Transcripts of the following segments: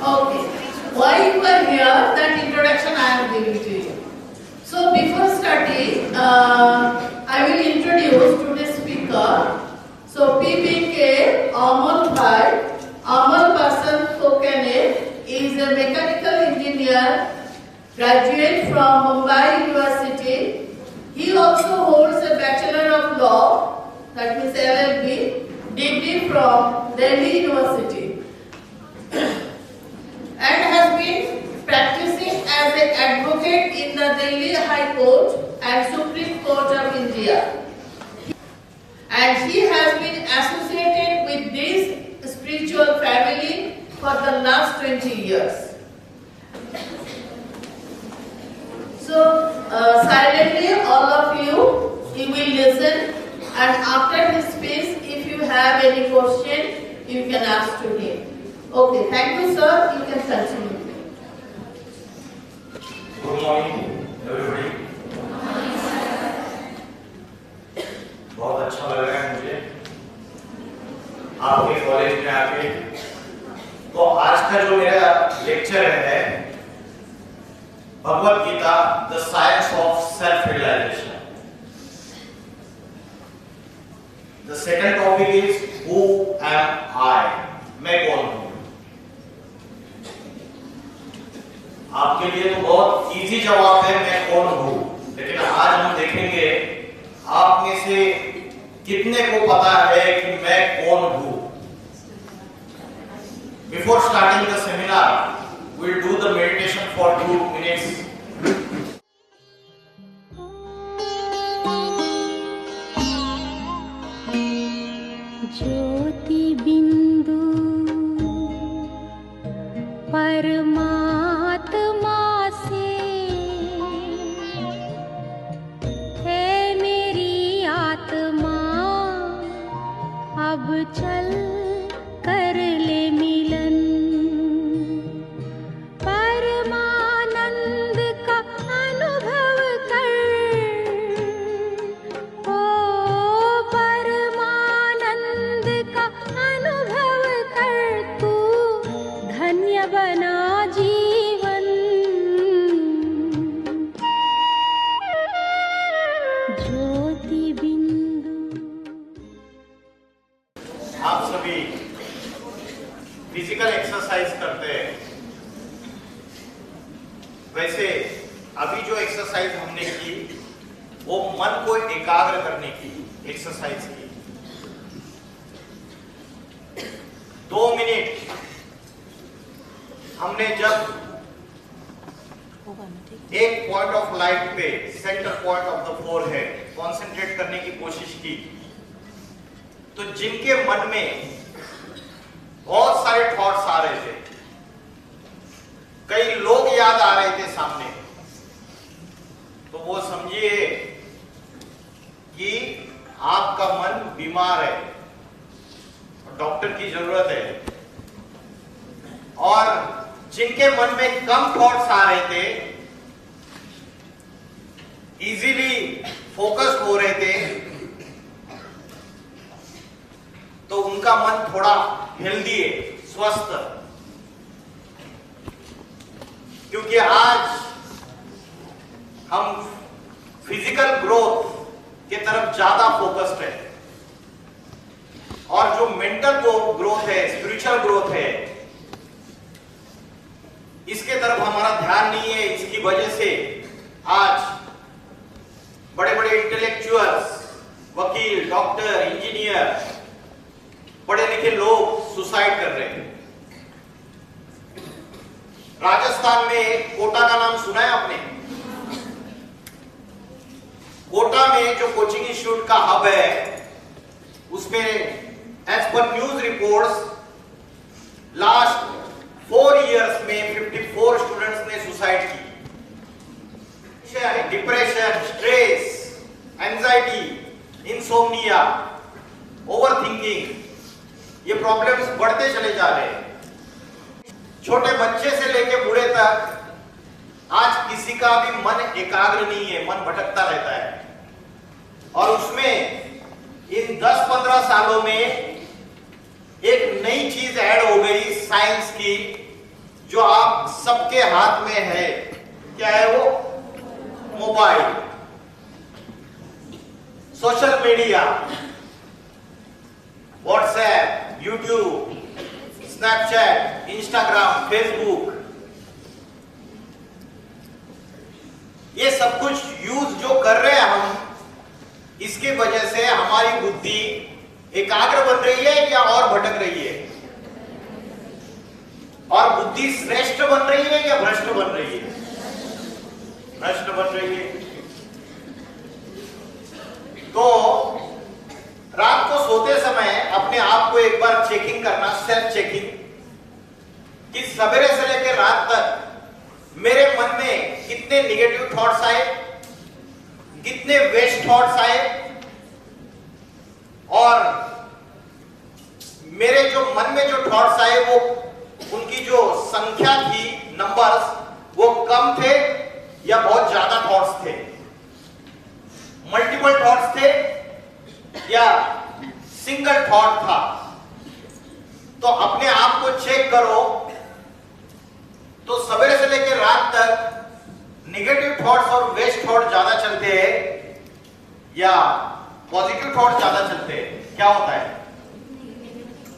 Okay. Why you are here? That introduction I am giving to you. So before starting, I will introduce today's speaker. So PBK Amal Bhai, Amal Basan Kokane is a mechanical engineer, graduate from Mumbai University. He also holds a Bachelor of Law, that means LLB, degree from Delhi University. And has been practicing as an advocate in the Delhi High Court and Supreme Court of India. And he has been associated with this spiritual family for the last 20 years. So silently all of you will listen, and after his speech, if you have any question, you can ask to him. Okay, thank you sir, you can continue. Good morning everybody. बहुत अच्छा लग रहा है मुझे आपके college में आके। तो आज का जो मेरा लेक्चर है Bhagavad Gita the science of self realisation. The second topic is who am I, मैं कौन हूं। आपके लिए तो बहुत इजी जवाब है मैं कौन हूं, लेकिन आज हम देखेंगे आप में से कितने को पता है कि मैं कौन हूं। Before starting the seminar we'll do the meditation for 2 minutes. ज्योति बिंदु परमात्मा से है मेरी आत्मा, अब चल कर ले मिलन। परमानंद का अनुभव कर, ओ परमानंद का अनुभव कर, तू धन्य बना जीवन। ज्योति बिंदु। आप सभी फिजिकल एक्सरसाइज करते हैं, वैसे अभी जो एक्सरसाइज हमने की वो मन को एकाग्र करने की एक्सरसाइज की। 2 मिनट हमने जब एक पॉइंट ऑफ लाइट पे centre point of the forehead concentrate करने की कोशिश की, तो जिनके मन में बहुत सारे थॉट्स आ रहे थे, कई लोग याद आ रहे थे सामने, तो वो समझिए कि आपका मन बीमार है और डॉक्टर की जरूरत है। और जिनके मन में कम थॉट्स आ रहे थे, इजीली फोकस्ड हो रहे थे, तो उनका मन थोड़ा हेल्दी है, स्वस्थ। क्योंकि आज हम फिजिकल ग्रोथ के तरफ ज्यादा फोकस्ड है, और जो मेंटल ग्रोथ है, स्पिरिचुअल ग्रोथ है, इसके तरफ हमारा ध्यान नहीं है। इसकी वजह से आज बड़े बड़े इंटेलेक्चुअल्स, वकील, डॉक्टर, इंजीनियर, पढ़े लिखे लोग सुसाइड कर रहे हैं। राजस्थान में कोटा का नाम सुना है आपने? कोटा में जो कोचिंग इंस्टीट्यूट का हब है, उसमें as per news reports last 4 years में 54 स्टूडेंट्स ने सुसाइड की। Depression, stress, anxiety, insomnia, overthinking, ये प्रॉब्लम्स बढ़ते चले जा रहे हैं। छोटे बच्चे से लेके बूढ़े तक आज किसी का भी मन एकाग्र नहीं है, मन भटकता रहता है। और उसमें इन 10-15 सालों में एक नई चीज ऐड हो गई साइंस की, जो आप सबके हाथ में है, क्या है वो? Mobile, social media, WhatsApp, YouTube, Snapchat, Instagram, Facebook, ये सब कुछ यूज जो कर रहे हैं हम, इसकी वजह से हमारी बुद्धि एकाग्र बन रही है या और भटक रही है? और बुद्धि श्रेष्ठ बन रही है या भ्रष्ट बन रही है? भ्रष्ट बन रही है। तो रात को सोते समय अपने आप को एक बार चेकिंग करना, सेल्फ चेकिंग, कि सवेरे से लेकर रात तक मेरे मन में कितने निगेटिव थॉट्स आए, कितने वेस्ट थॉट्स आए, और मेरे जो मन में जो थॉट्स आए वो उनकी जो संख्या थी, नंबर्स, वो कम थे या बहुत ज्यादा थॉट्स थे, मल्टीपल थॉट्स थे या सिंगल थॉट था। तो अपने आप को चेक करो। तो सवेरे से लेकर रात तक नेगेटिव थॉट्स और वेस्ट थॉट ज्यादा चलते हैं या पॉजिटिव थॉट्स ज्यादा चलते हैं? क्या होता है?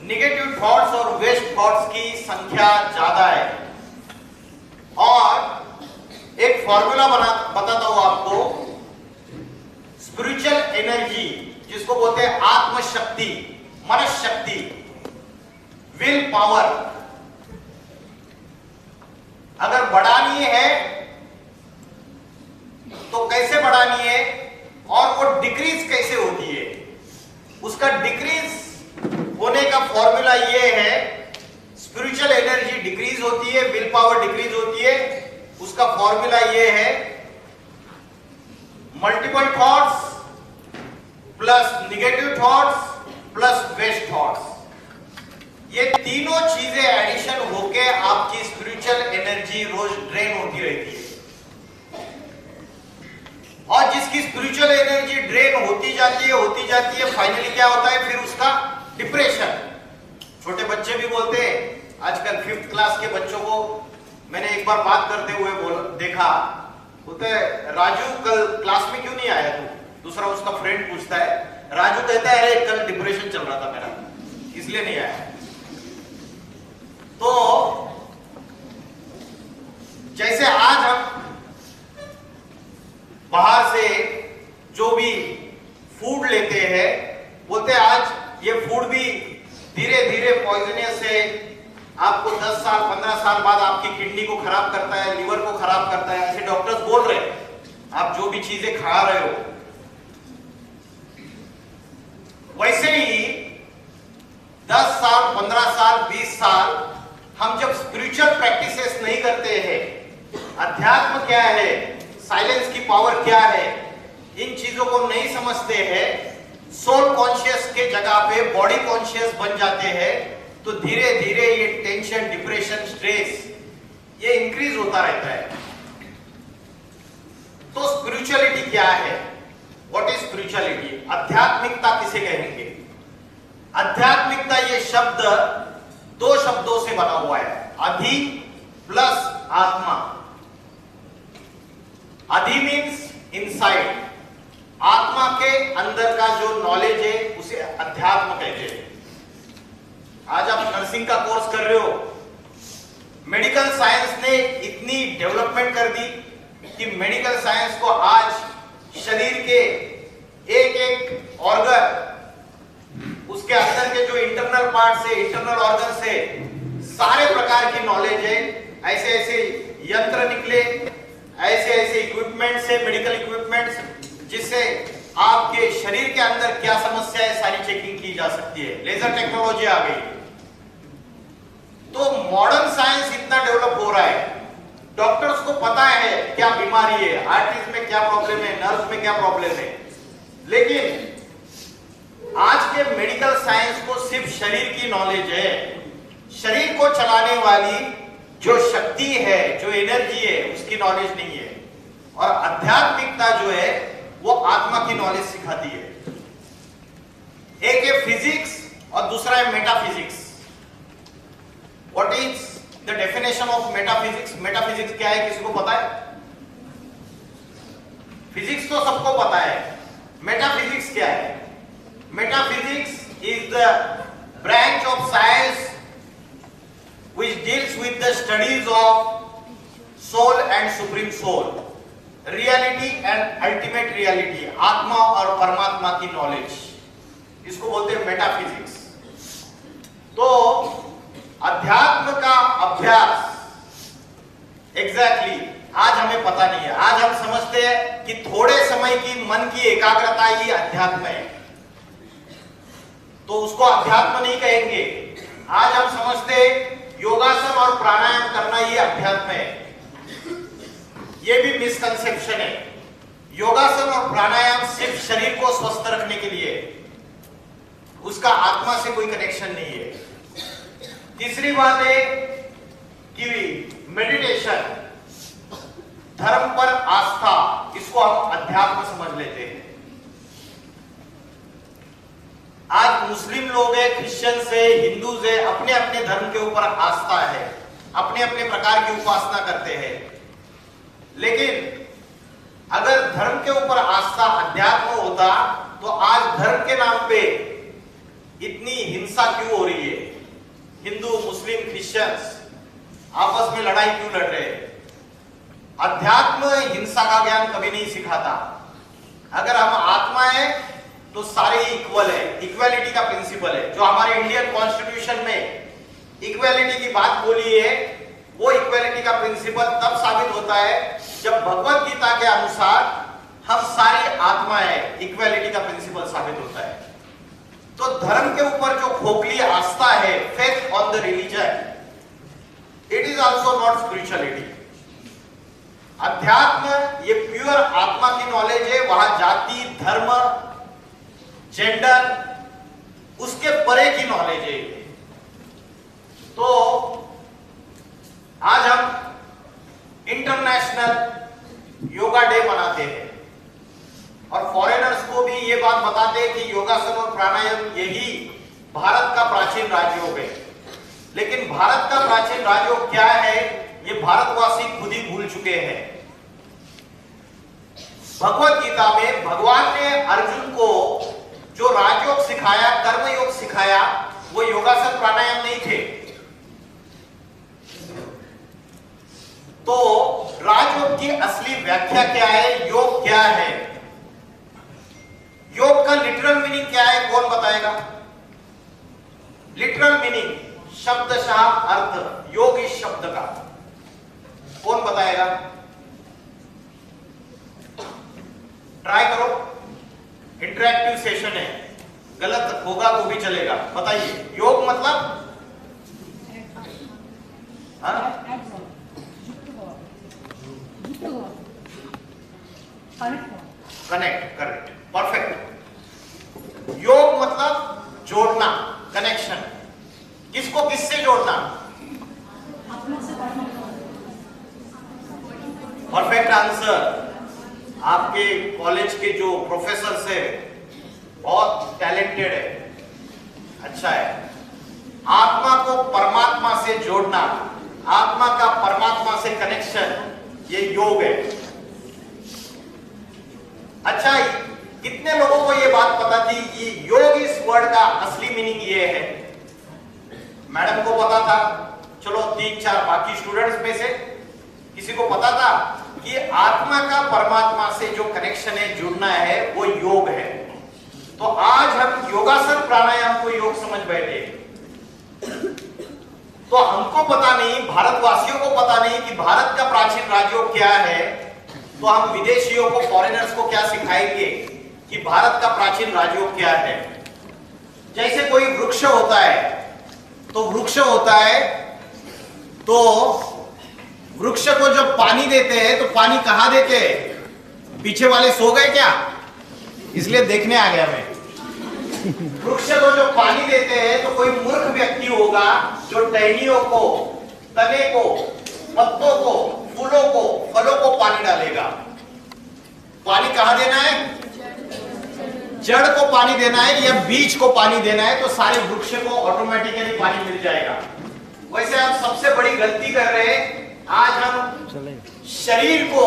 नेगेटिव थॉट्स और वेस्ट थॉट्स की संख्या ज्यादा है। और एक फॉर्मूला बताता हूं आपको। स्पिरिचुअल एनर्जी, जिसको बोलते हैं आत्मशक्ति, मनशक्ति, विल पावर, अगर बढ़ानी है तो कैसे बढ़ानी है और वो डिक्रीज कैसे होती है? उसका डिक्रीज होने का फॉर्मूला ये है, स्पिरिचुअल एनर्जी डिक्रीज होती है, विल पावर डिक्रीज होती है। उसका फॉर्मूला ये है, multiple thoughts plus negative thoughts plus waste thoughts, ये तीनों चीजें एडिशन होके आपकी स्पिरिचुअल एनर्जी रोज ड्रेन होती रहती है। और जिसकी स्पिरिचुअल एनर्जी ड्रेन होती जाती है, फाइनली क्या होता है? फिर उसका डिप्रेशन। छोटे बच्चे भी बोलते हैं, आजकल 5th क्लास के बच्चों को मैंने एक बार बात करते हुए देखा, बोलते राजू कल क्लास में क्यों नहीं आया तू? दूसरा उसका फ्रेंड पूछता है, राजू कहता है अरे कल डिप्रेशन चल रहा था मेरा, इसलिए नहीं आया। तो जैसे आज हम बाहर से जो भी फूड लेते हैं, बोलते हैं आज ये फूड भी धीरे धीरे पॉइजनियस है, आपको 10 साल 15 साल बाद आपकी किडनी को खराब करता है, लिवर को खराब करता है, ऐसे डॉक्टर्स बोल रहे हैं। आप जो भी चीजें खा रहे हो, वैसे ही 10 साल 15 साल 20 साल हम जब स्पिरिचुअल प्रैक्टिसेस नहीं करते हैं, अध्यात्म क्या है, साइलेंस की पावर क्या है, इन चीजों को नहीं समझते हैं, सोल कॉन्शियस के जगह पे बॉडी कॉन्शियस बन जाते हैं, तो धीरे धीरे ये टेंशन, डिप्रेशन, स्ट्रेस ये इंक्रीज होता रहता है। तो स्पिरिचुअलिटी क्या है? What is spirituality? आध्यात्मिकता किसे कहेंगे? आध्यात्मिकता ये शब्द 2 शब्दों से बना हुआ है, अधि प्लस आत्मा। अधि मीन्स इनसाइड, आत्मा के अंदर का जो नॉलेज है उसे अध्यात्म कहते हैं। आज आप नर्सिंग का कोर्स कर रहे हो, मेडिकल साइंस ने इतनी डेवलपमेंट कर दी कि मेडिकल साइंस को आज शरीर के एक एक ऑर्गन, उसके अंदर के जो इंटरनल पार्ट से, इंटरनल ऑर्गन से सारे प्रकार की नॉलेज है। ऐसे ऐसे यंत्र निकले, ऐसे ऐसे इक्विपमेंट से, मेडिकल इक्विपमेंट्स, जिससे आपके शरीर के अंदर क्या समस्या है सारी चेकिंग की जा सकती है। लेजर टेक्नोलॉजी आ गई। तो मॉडर्न साइंस इतना डेवलप हो रहा है, डॉक्टर्स को पता है क्या बीमारी है, आर्टरीज में क्या प्रॉब्लम है, नर्व्स में क्या प्रॉब्लम है। लेकिन आज के मेडिकल साइंस को सिर्फ शरीर की नॉलेज है, शरीर को चलाने वाली जो शक्ति है, जो एनर्जी है, उसकी नॉलेज नहीं है। और आध्यात्मिकता जो है वो आत्मा की नॉलेज सिखाती है। एक है फिजिक्स और दूसरा है metaphysics. What is the definition definition of metaphysics, metaphysics क्या है किसी को पता है? फिजिक्स तो सबको पता है, मेटाफिजिक्स क्या है? Metaphysics is the branch of science which deals with the studies of soul and supreme soul, reality and ultimate reality, आत्मा और परमात्मा की नॉलेज, इसको बोलते हैं मेटाफिजिक्स। तो अध्यात्म का अभ्यास एग्जैक्टली आज हमें पता नहीं है। आज हम समझते हैं कि थोड़े समय की मन की एकाग्रता ही अध्यात्म है, तो उसको अध्यात्म नहीं कहेंगे। आज हम समझते हैं योगासन और प्राणायाम करना ये अध्यात्म है, ये भी मिसकंसेप्शन है। योगासन और प्राणायाम सिर्फ शरीर को स्वस्थ रखने के लिए, उसका आत्मा से कोई कनेक्शन नहीं है। तीसरी बात है कि मेडिटेशन, धर्म पर आस्था, इसको हम अध्यात्म समझ लेते हैं। आज मुस्लिम लोग है, क्रिश्चियन है, हिंदू है, अपने अपने धर्म के ऊपर आस्था है, अपने अपने प्रकार की उपासना करते हैं। लेकिन अगर धर्म के ऊपर आस्था अध्यात्म होता तो आज धर्म के नाम पे इतनी हिंसा क्यों हो रही है? हिंदू, मुस्लिम, क्रिश्चियंस आपस में लड़ाई क्यों लड़ रहे हैं? अध्यात्म हिंसा का ज्ञान कभी नहीं सिखाता। अगर हम आत्मा है तो सारे इक्वल है, इक्वालिटी का प्रिंसिपल है। जो हमारे इंडियन कॉन्स्टिट्यूशन में इक्वालिटी की बात बोली है, वो इक्वालिटी का प्रिंसिपल तब साबित होता है जब भगवत गीता के अनुसार हम सारी आत्मा है, इक्वालिटी का प्रिंसिपल साबित होता है। तो धर्म के ऊपर जो खोखली आस्था है, faith on the religion, it is also not spirituality. अध्यात्म ये प्योर आत्मा की नॉलेज है, वहां जाति, धर्म, जेंडर, उसके परे की नॉलेज है। तो आज हम इंटरनेशनल योगा डे मनाते हैं और फॉरेनर्स को भी ये बात बताते हैं कि योगासन और प्राणायाम यही भारत का प्राचीन राजयोग है। लेकिन भारत का प्राचीन राजयोग क्या है, ये भारतवासी खुद ही भूल चुके हैं। भगवत गीता में भगवान ने अर्जुन को जो राजयोग सिखाया, कर्म योग सिखाया, वो योगासन प्राणायाम नहीं थे। तो राजयोग की असली व्याख्या क्या है, योग क्या है, योग का लिटरल मीनिंग क्या है, कौन बताएगा? लिटरल मीनिंग, शब्दशः अर्थ योग इस शब्द का कौन बताएगा? ट्राई करो, इंटरैक्टिव सेशन है, गलत होगा तो भी चलेगा। बताइए, योग मतलब कनेक्ट, करेक्ट, परफेक्ट। योग मतलब जोड़ना, कनेक्शन। किसको किससे जोड़ना? Perfect answer. आपके कॉलेज के जो प्रोफेसर है बहुत टैलेंटेड है, अच्छा है। आत्मा को परमात्मा से जोड़ना, आत्मा का परमात्मा से कनेक्शन, ये योग है। अच्छा, कितने लोगों को ये बात पता थी कि योग इस वर्ड का असली मीनिंग ये है? मैडम को पता था, चलो 3-4 बाकी स्टूडेंट्स में से किसी को पता था कि आत्मा का परमात्मा से जो कनेक्शन है, जुड़ना है, वो योग है। तो आज हम योगासन प्राणायाम को योग समझ बैठे। तो हमको पता नहीं, भारतवासियों को पता नहीं कि भारत का प्राचीन राजयोग क्या है। तो हम विदेशियों को, फॉरेनर्स को क्या सिखाएंगे कि भारत का प्राचीन राजयोग क्या है? जैसे कोई वृक्ष होता है, तो वृक्ष होता है, तो वृक्ष को जब पानी देते हैं तो पानी कहां देते हैं? पीछे वाले सो गए क्या? इसलिए देखने आ गया मैं। वृक्ष को जब पानी देते हैं तो कोई मूर्ख व्यक्ति होगा जो टहनियों को, तने को, पत्तों को, फूलों को, फलों को पानी डालेगा। पानी कहां देना है? जड़ को पानी देना है या बीज को पानी देना है, तो सारे वृक्ष को ऑटोमेटिकली पानी मिल जाएगा। वैसे आप सबसे बड़ी गलती कर रहे हैं, आज हम शरीर को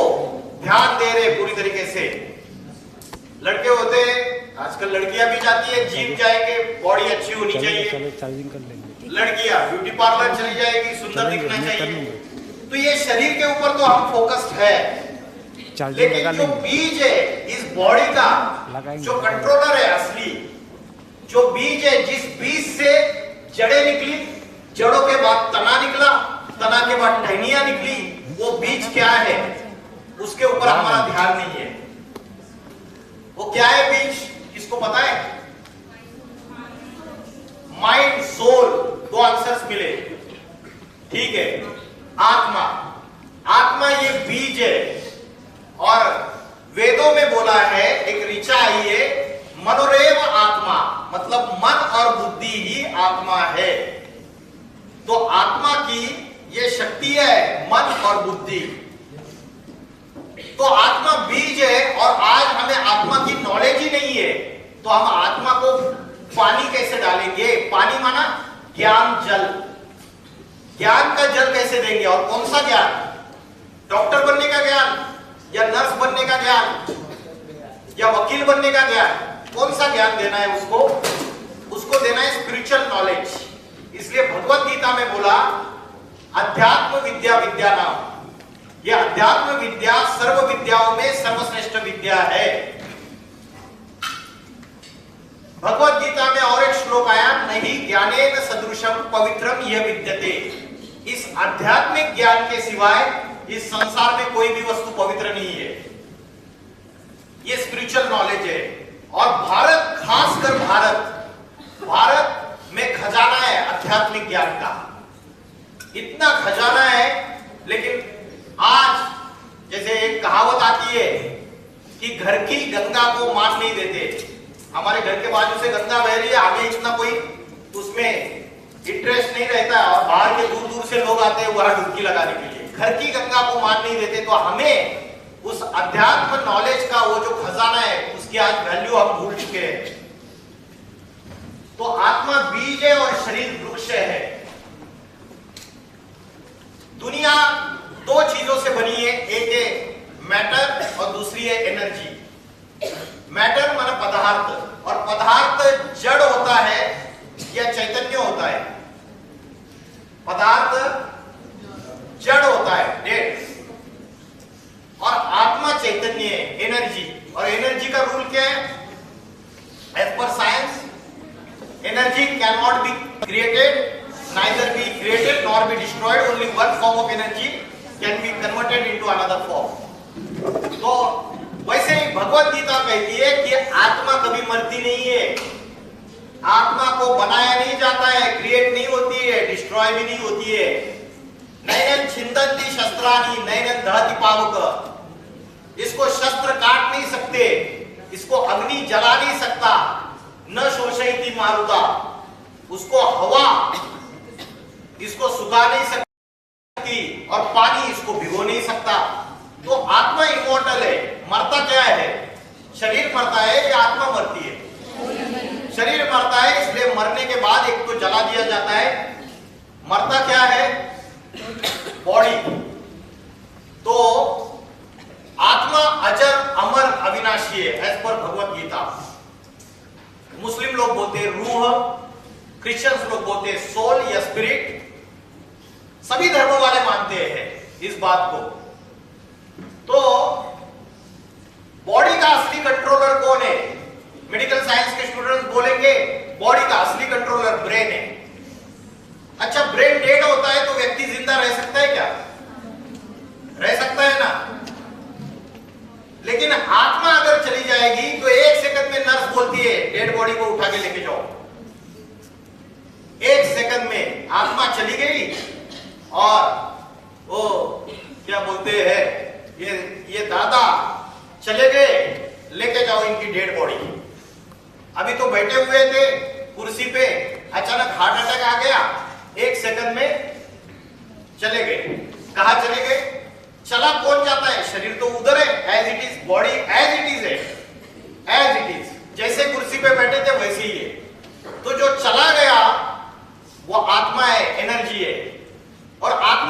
ध्यान दे रहे पूरी तरीके से। लड़के होते हैं, आजकल लड़कियां भी जाती है, जिम जाएंगे, बॉडी अच्छी होनी चाहिए। चार्जिंग कर लेंगे। लड़कियां ब्यूटी पार्लर चली जाएगी, सुंदर दिखना चाहिए। तो ये शरीर के ऊपर तो हम फोकस्ड है, लेकिन जो बीज है इस बॉडी का, जो कंट्रोलर है असली, जो बीज है, जिस बीज से जड़ें निकली, जड़ों के बाद तना निकला, तना के बाद टहनियां निकली, वो बीज क्या है उसके ऊपर हमारा ध्यान नहीं है। वो क्या है बीज, किसको पता है? माइंड, सोल, दो आंसर्स मिले, ठीक है। आत्मा, आत्मा ये बीज है, और वेदों में बोला है, एक ऋचा आई है, मनोरेव आत्मा, मतलब मन और बुद्धि ही आत्मा है। तो आत्मा की ये शक्ति है, मन और बुद्धि। तो आत्मा बीज है, और आज हमें आत्मा की नॉलेज ही नहीं है, तो हम आत्मा को पानी कैसे डालेंगे? पानी माना ज्ञान जल, ज्ञान का जल कैसे देंगे? और कौन सा ज्ञान? डॉक्टर बनने का ज्ञान, या नर्स बनने का ज्ञान, या वकील बनने का ज्ञान? कौन सा ज्ञान देना है उसको? उसको देना है स्पिरिचुअल नॉलेज। इसलिए भगवत गीता में बोला अध्यात्म विद्या विद्या नाम, यह अध्यात्म विद्या सर्व विद्याओं में सर्वश्रेष्ठ विद्या है। भगवत गीता में और एक श्लोक आया, नहीं ज्ञानेन सदृशम पवित्रम यह विद्यते। इस आध्यात्मिक ज्ञान के सिवाय इस संसार में कोई भी वस्तु पवित्र नहीं है। ये स्पिरिचुअल नॉलेज है, और भारत, खासकर भारत में खजाना है आध्यात्मिक ज्ञान का, इतना खजाना है। लेकिन आज जैसे एक कहावत आती है कि घर की गंगा को मान नहीं देते। हमारे घर के बाजू से गंगा बह रही है, हमें इतना कोई उसमें इंटरेस्ट नहीं रहता, और बाहर के दूर दूर से लोग आते हैं वहां डुबकी लगाने के लिए। घर की गंगा को मान नहीं देते, तो हमें उस अध्यात्म नॉलेज का वो जो खजाना है उसकी आज वैल्यू हम भूल चुके हैं। तो आत्मा बीज है और शरीर वृक्ष है। दुनिया दो चीजों से बनी है, एक है मैटर और दूसरी है एनर्जी। मैटर माना पदार्थ, और पदार्थ जड़ होता है या चैतन्य होता है? पदार्थ जड़ होता है, डेड, और आत्मा चैतन्य है, एनर्जी। और एनर्जी का रूल क्या है? As per science, energy can not be created, neither be created nor be destroyed, only one form of energy can be converted into another form. तो वैसे ही भगवत गीता कहती है कि आत्मा कभी मरती नहीं है, आत्मा को बनाया नहीं जाता है, क्रिएट नहीं होती है, डिस्ट्रॉय भी नहीं होती है। नैनन छिंदन्ति शस्त्राणि नैनन दहति पावक, इसको शस्त्र काट नहीं सकते, इसको अग्नि जला नहीं सकता, न शोषयति मारुता, उसको हवा इसको सुखा नहीं सकती, और पानी इसको भिगो नहीं सकता। तो आत्मा इमॉर्टल है। मरता क्या है? शरीर मरता है या आत्मा मरती है? शरीर मरता है, इसलिए मरने के बाद एक तो जला दिया जाता है। मरता क्या है? बॉडी। तो आत्मा अजर अमर अविनाशी है एज पर भगवत गीता। मुस्लिम लोग बोलते हैं रूह, क्रिश्चियंस लोग बोलते हैं सोल या स्पिरिट, सभी धर्मों वाले मानते हैं इस बात को। तो बॉडी का असली कंट्रोलर कौन है? मेडिकल साइंस के स्टूडेंट्स बोलेंगे बॉडी का असली कंट्रोलर ब्रेन है। अच्छा, ब्रेन डेड होता है तो व्यक्ति जिंदा रह सकता है क्या? रह सकता है ना। लेकिन आत्मा अगर चली जाएगी तो एक सेकंड में नर्स बोलती है डेड बॉडी को उठा के लेके जाओ। एक सेकंड में आत्मा चली गई और वो क्या बोलते हैं, ये दादा चले गए, लेके जाओ इनकी डेड बॉडी। अभी तो बैठे हुए थे कुर्सी पे, अचानक हार्ट अटैक आ गया, एक सेकंड में चले गए। कहां चले गए? चला कौन जाता है? शरीर तो उधर है, as it is, body as it is है, एज इट इज, जैसे कुर्सी पे बैठे थे वैसे ही है। तो जो चला गया वो आत्मा है, एनर्जी है। और आत्मा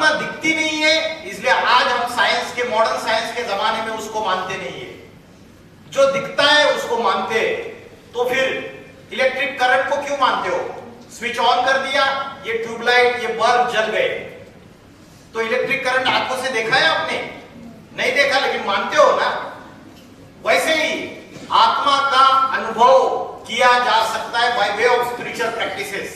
मानते नहीं है, जो दिखता है उसको मानते। तो फिर इलेक्ट्रिक करंट को क्यों मानते हो? स्विच ऑन कर दिया, ये ट्यूबलाइट, ये बल्ब जल गए, तो इलेक्ट्रिक करंट आंखों से देखा है आपने? नहीं देखा, लेकिन मानते हो ना। वैसे ही आत्मा का अनुभव किया जा सकता है by way of spiritual practices.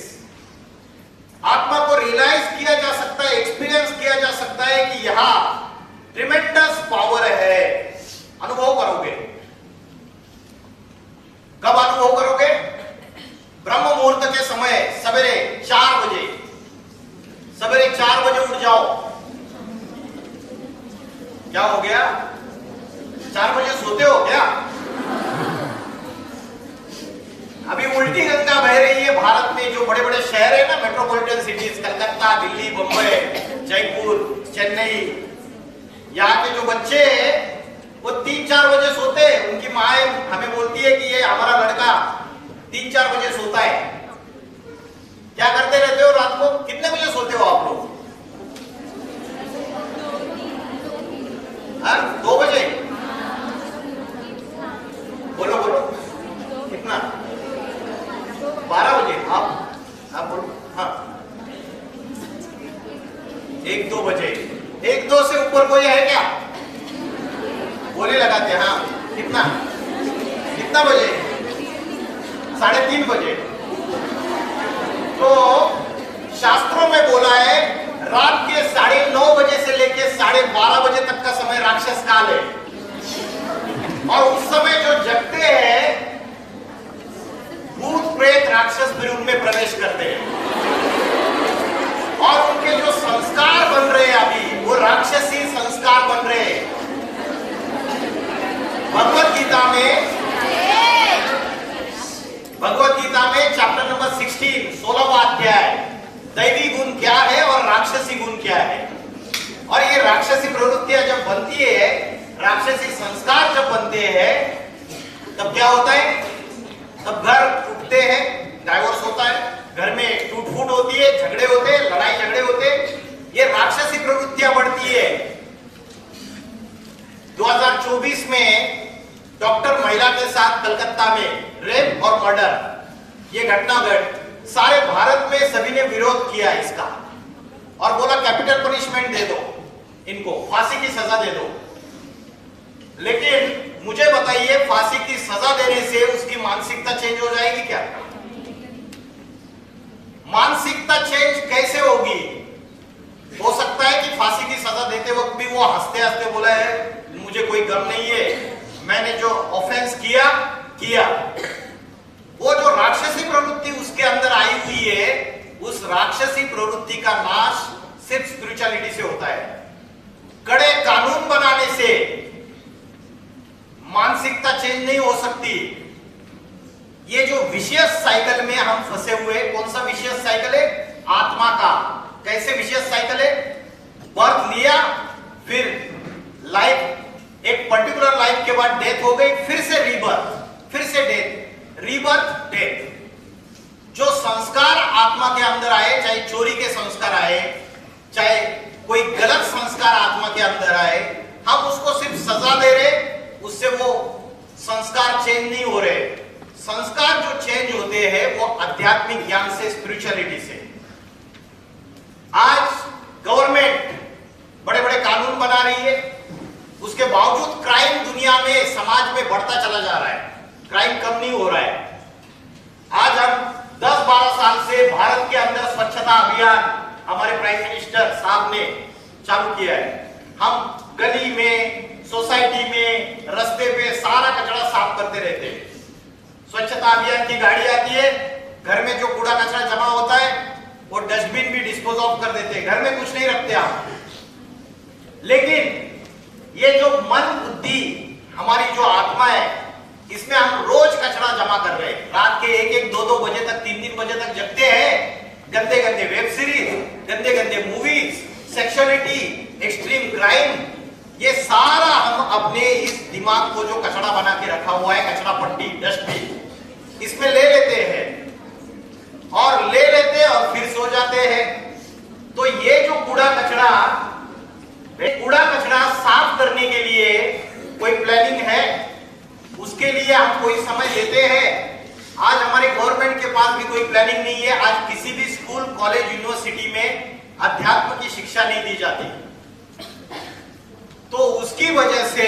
आत्मा को रियलाइज किया जा सकता है, एक्सपीरियंस किया जा सकता है कि यहां ट्रिमेंडस पावर है। अनुभव करोगे। कब अनुभव करोगे? ब्रह्म मुहूर्त के समय, सवेरे 4 बजे। सवेरे 4 बजे उठ जाओ। क्या हो गया? 4 बजे सोते हो क्या? अभी उल्टी गंगा बह रही है भारत में। जो बड़े बड़े शहर है ना, मेट्रोपॉलिटन सिटीज, कलकत्ता, दिल्ली, बंबई, जयपुर, चेन्नई, यहाँ के जो बच्चे हैं वो 3-4 बजे सोते हैं। उनकी माँ हमें बोलती है कि ये हमारा लड़का 3-4 बजे सोता है। क्या करते रहते हो रात को? कितने बजे सोते हो आप लोग? 2 बजे? बोलो बोलो, कितना? 12 बजे? आप बोलो। हाँ, 1-2 बजे। 1-2 से ऊपर कोई है क्या? बोले लगाते हैं। हाँ, कितना बजे? 3:30 बजे। तो शास्त्रों में बोला है रात के 9:30 बजे से लेकर 12:30 बजे तक का समय राक्षस काल है। और उस समय जो जगते हैं भूत प्रेत राक्षस फिर उनमें प्रवेश करते हैं और उनके जो संस्कार बन रहे हैं अभी वो राक्षसी संस्कार बन रहे हैं। भगवत गीता में चैप्टर नंबर 16वां अध्याय, दैवी गुण क्या है और राक्षसी गुण क्या है। और ये राक्षसी प्रवृत्तियां जब बनती है, राक्षसी संस्कार जब बनते हैं, तब क्या होता है? तब घर टूटते हैं, डाइवोर्स होता है, घर में टूट फूट होती है, झगड़े होते हैं, लड़ाई झगड़े होते हैं। ये राक्षसी प्रवृत्तियां बढ़ती है। 2024 में डॉक्टर महिला के साथ कलकत्ता में रेप और मर्डर ये घटना घट, सारे भारत में सभी ने विरोध किया इसका और बोला कैपिटल पनिशमेंट दे दो, इनको फांसी की सजा दे दो। लेकिन मुझे बताइए, फांसी की सजा देने से उसकी मानसिकता चेंज हो जाएगी क्या? मानसिकता चेंज कैसे होगी? हो सकता है कि फांसी की सजा देते वक्त भी वो हंसते हंसते बोला है मुझे कोई गम नहीं है, मैंने जो ऑफेंस किया। वो जो राक्षसी प्रवृत्ति उसके अंदर आई हुई है, उस राक्षसी प्रवृत्ति का नाश सिर्फ स्पिरिचुअलिटी से होता है। कड़े कानून बनाने से मानसिकता चेंज नहीं हो सकती। ये जो विशेष साइकिल में हम फंसे हुए, कौन सा विशेष साइकिल है? आत्मा का। कैसे विशेष साइकिल है? बर्थ लिया, फिर लाइफ, एक पर्टिकुलर लाइफ के बाद डेथ हो गई, फिर से रीबर्थ, फिर से डेथ, रीबर्थ, डेथ। जो संस्कार आत्मा के अंदर आए, चाहे चोरी के संस्कार आए, चाहे कोई गलत संस्कार आत्मा के अंदर आए, हम उसको सिर्फ सजा दे रहे, उससे वो संस्कार चेंज नहीं हो रहे। संस्कार जो चेंज होते हैं वो आध्यात्मिक ज्ञान से, स्पिरिचुअलिटी से। आज गवर्नमेंट बड़े बड़े कानून बना रही है, उसके बावजूद क्राइम दुनिया में, समाज में बढ़ता चला जा रहा है, क्राइम कम नहीं हो रहा है। आज हम 10-12 साल से भारत के अंदर स्वच्छता अभियान हमारे प्राइम मिनिस्टर साहब ने चालू किया है। हम गली में, सोसाइटी में, रास्ते पे सारा कचरा साफ करते रहते हैं। स्वच्छता अभियान की गाड़ी आती है, घर में जो कूड़ा कचरा जमा होता है वो डस्टबिन भी डिस्पोज ऑफ कर देते हैं, घर में कुछ नहीं रखते आप। लेकिन ये जो मन बुद्धि, हमारी जो आत्मा है, इसमें हम रोज कचरा जमा कर रहे हैं। रात के 1-1, 2-2 बजे तक, 3-3 बजे तक जगते हैं। गंदे गंदे वेब सीरीज, गंदे गंदे मूवीज, सेक्सुअलिटी, एक्सट्रीम क्राइम, ये सारा हम अपने इस दिमाग को जो कचरा बना के रखा हुआ है, कचरा पट्टी, डस्टबिन, इसमें ले लेते हैं और फिर सो जाते हैं। तो ये जो कूड़ा कचरा साफ करने के लिए कोई लिए हम कोई समय देते हैं? आज हमारे गवर्नमेंट के पास भी कोई प्लानिंग नहीं है। आज किसी भी स्कूल, कॉलेज, यूनिवर्सिटी में अध्यात्म की शिक्षा नहीं दी जाती। तो उसकी वजह से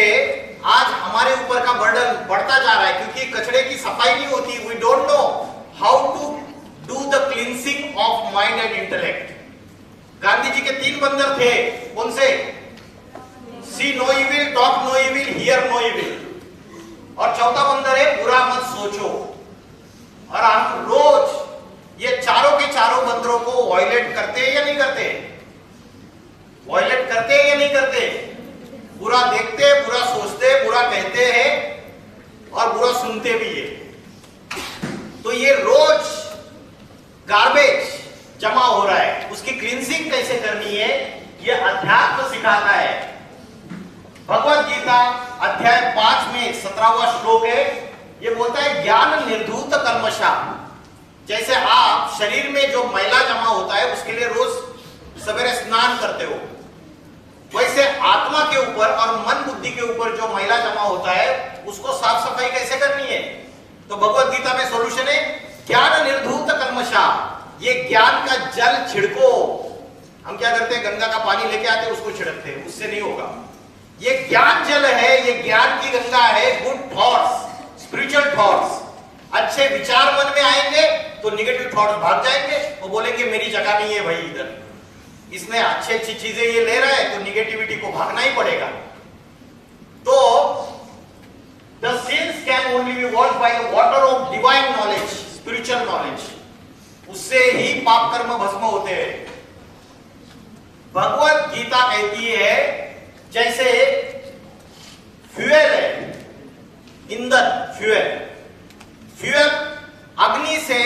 आज हमारे ऊपर का बर्डन बढ़ता जा रहा है, क्योंकि कचरे की सफाई नहीं होती। We don't know how to do the cleansing of mind and intellect. Gandhi ji के 3 बंदर थे, कौन से? See no evil, talk no evil, hear no evil. और चौथा बंदर है बुरा मत सोचो। और हम रोज ये चारों के चारों बंदरों को वायलेट करते हैं या नहीं करते? वायलेट करते हैं या नहीं करते? बुरा देखते हैं, बुरा सोचते हैं, बुरा कहते हैं और बुरा सुनते भी है। तो ये रोज गार्बेज जमा हो रहा है, उसकी क्लींसिंग कैसे करनी है ये अध्यात्म सिखाता है। भगवत गीता अध्याय 5 में 17वां श्लोक है, ये बोलता है ज्ञान निर्धूत कर्मशा। जैसे आप शरीर में जो मैला जमा होता है उसके लिए रोज सवेरे स्नान करते हो, वैसे आत्मा के ऊपर और मन बुद्धि के ऊपर जो मैला जमा होता है उसको साफ सफाई कैसे करनी है? तो भगवत गीता में सॉल्यूशन है ज्ञान निर्धूत कर्मशा। ये ज्ञान का जल छिड़को। हम क्या करते हैं? गंगा का पानी लेके आते हैं, उसको छिड़कते हैं, उससे नहीं होगा। ये ज्ञान जल है, ये ज्ञान की गंगा है। गुड थॉट्स, स्पिरिचुअल थॉट्स, अच्छे विचार मन में आएंगे तो निगेटिव थॉट्स भाग जाएंगे। वो बोलेंगे मेरी जगह नहीं है भाई इधर, इसने अच्छी अच्छी चीजें ये ले रहा है, तो निगेटिविटी को भागना ही पड़ेगा। तो the sins can only be washed by the water of divine knowledge, spiritual knowledge। उससे ही पाप कर्म भस्म होते हैं। भगवत गीता कहती है जैसे फ्यूएल है, ईंधन, फ्यूएल अग्नि से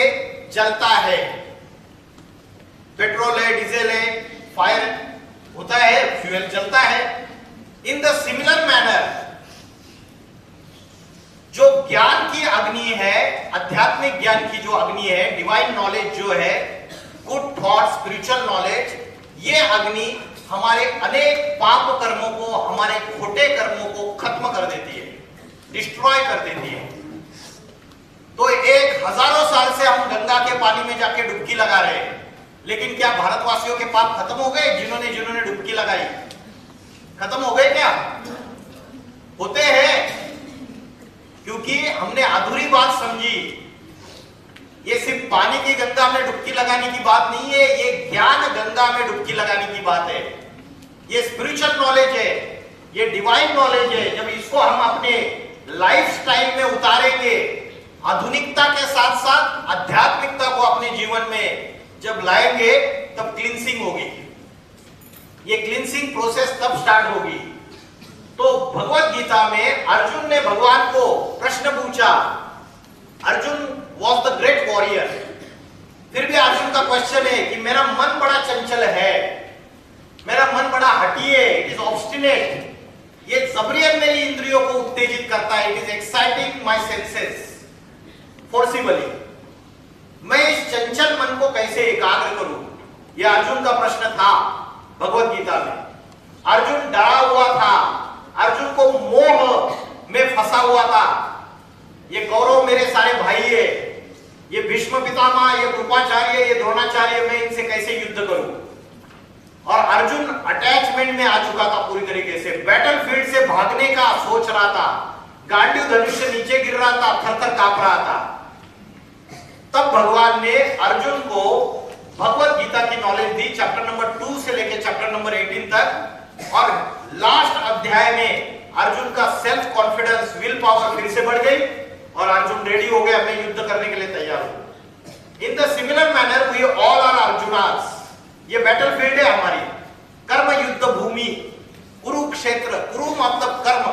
जलता है। पेट्रोल है, डीजल है, फायर होता है, फ्यूएल जलता है। इन द सिमिलर मैनर जो ज्ञान की अग्नि है, आध्यात्मिक ज्ञान की जो अग्नि है, डिवाइन नॉलेज जो है, गुड थॉट, स्पिरिचुअल नॉलेज, ये अग्नि हमारे अनेक पाप कर्मों को, हमारे खोटे कर्मों को खत्म कर देती है, डिस्ट्रॉय कर देती है। तो 1000 साल से हम गंगा के पानी में जाके डुबकी लगा रहे हैं, लेकिन क्या भारतवासियों के पाप खत्म हो गए? जिन्होंने डुबकी लगाई खत्म हो गए क्या? होते हैं, क्योंकि हमने अधूरी बात समझी। ये सिर्फ पानी की गंगा में डुबकी लगाने की बात नहीं है, ये ज्ञान गंगा में डुबकी लगाने की बात है। ये स्पिरिचुअल नॉलेज है, ये डिवाइन नॉलेज है। जब इसको हम अपने लाइफस्टाइल में उतारेंगे, आधुनिकता के साथ साथ आध्यात्मिकता को अपने जीवन में जब लाएंगे, तब क्लींसिंग होगी। ये क्लींसिंग प्रोसेस तब स्टार्ट होगी। तो भगवत गीता में अर्जुन ने भगवान को प्रश्न पूछा। Arjun was the great warrior, फिर भी अर्जुन का क्वेश्चन है कि मेरा मन बड़ा चंचल है, मेरा मन बड़ा हठी है, इट इज ऑब्स्टिनेट। ये जबरियन मेरी इंद्रियों को उत्तेजित करता है, it is exciting my senses forcibly. मैं इस चंचल मन को कैसे एकाग्र करूं? यह अर्जुन का प्रश्न था भगवत गीता में। अर्जुन डरा हुआ था, अर्जुन को मोह में फंसा हुआ था। ये कौरव मेरे सारे भाई है, ये भीष्म पितामह, ये कृपाचार्य, ये द्रोणाचार्य, मैं इनसे कैसे युद्ध करूं? और अर्जुन अटैचमेंट में आ चुका था पूरी तरीके से, बैटलफील्ड से भागने का सोच रहा था, गांडीव धनुष नीचे गिर रहा था, थर-थर कांप रहा था। तब भगवान ने अर्जुन को भगवत गीता की नॉलेज दी, चैप्टर नंबर 2 से लेकर चैप्टर नंबर 18 तक। और लास्ट अध्याय में अर्जुन का सेल्फ कॉन्फिडेंस, विल पावर फिर से बढ़ गई और अर्जुन रेडी हो गया, मैं युद्ध करने के लिए तैयार हूं। In the similar manner we all are Arjunas. ये बैटलफील्ड है हमारी, कर्म युद्ध भूमि, कुरुक्षेत्र। कुरु मतलब कर्म,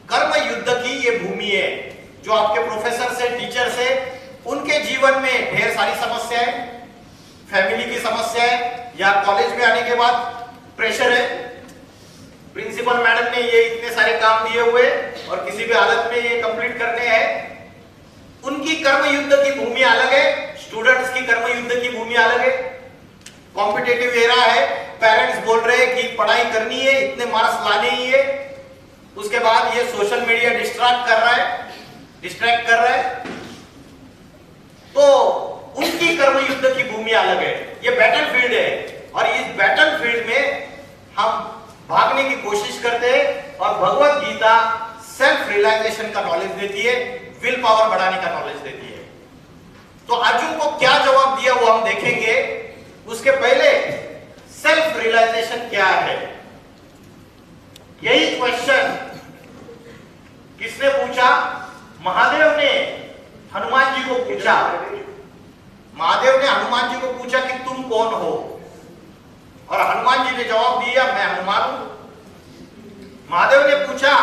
कर्म युद्ध की ये भूमि है। जो आपके प्रोफेसर से, टीचर से, उनके जीवन में ढेर सारी समस्याएं, फैमिली की समस्या है, या कॉलेज में आने के बाद प्रेशर है, प्रिंसिपल मैडम ने ये इतने सारे काम दिए हुए और किसी भी हालत में ये कंप्लीट करने हैं। उनकी कर्म युद्ध की भूमि अलग है, स्टूडेंट्स की कर्म युद्ध की भूमि अलग है। कॉम्पिटेटिव एरा है, पेरेंट्स बोल रहे हैं कि पढ़ाई करनी है, इतने मार्क्स लाने ही है। उसके बाद ये सोशल मीडिया डिस्ट्रैक्ट कर रहा है, डिस्ट्रैक्ट कर रहा है, तो उनकी कर्म युद्ध की भूमि अलग है, ये बैटलफील्ड है। और इस बैटलफील्ड में हम भागने की कोशिश करते हैं। और भगवत गीता सेल्फ रियलाइजेशन का नॉलेज देती है, विल पावर बढ़ाने का नॉलेज देती है। तो अर्जुन को क्या जवाब दिया वो हम देखेंगे। उसके पहले सेल्फ रियलाइजेशन क्या है, यही क्वेश्चन किसने पूछा? महादेव ने हनुमान जी को पूछा। महादेव ने हनुमान जी को पूछा कि तुम कौन हो, और हनुमान जी ने जवाब दिया मैं हनुमान हूं। महादेव ने पूछा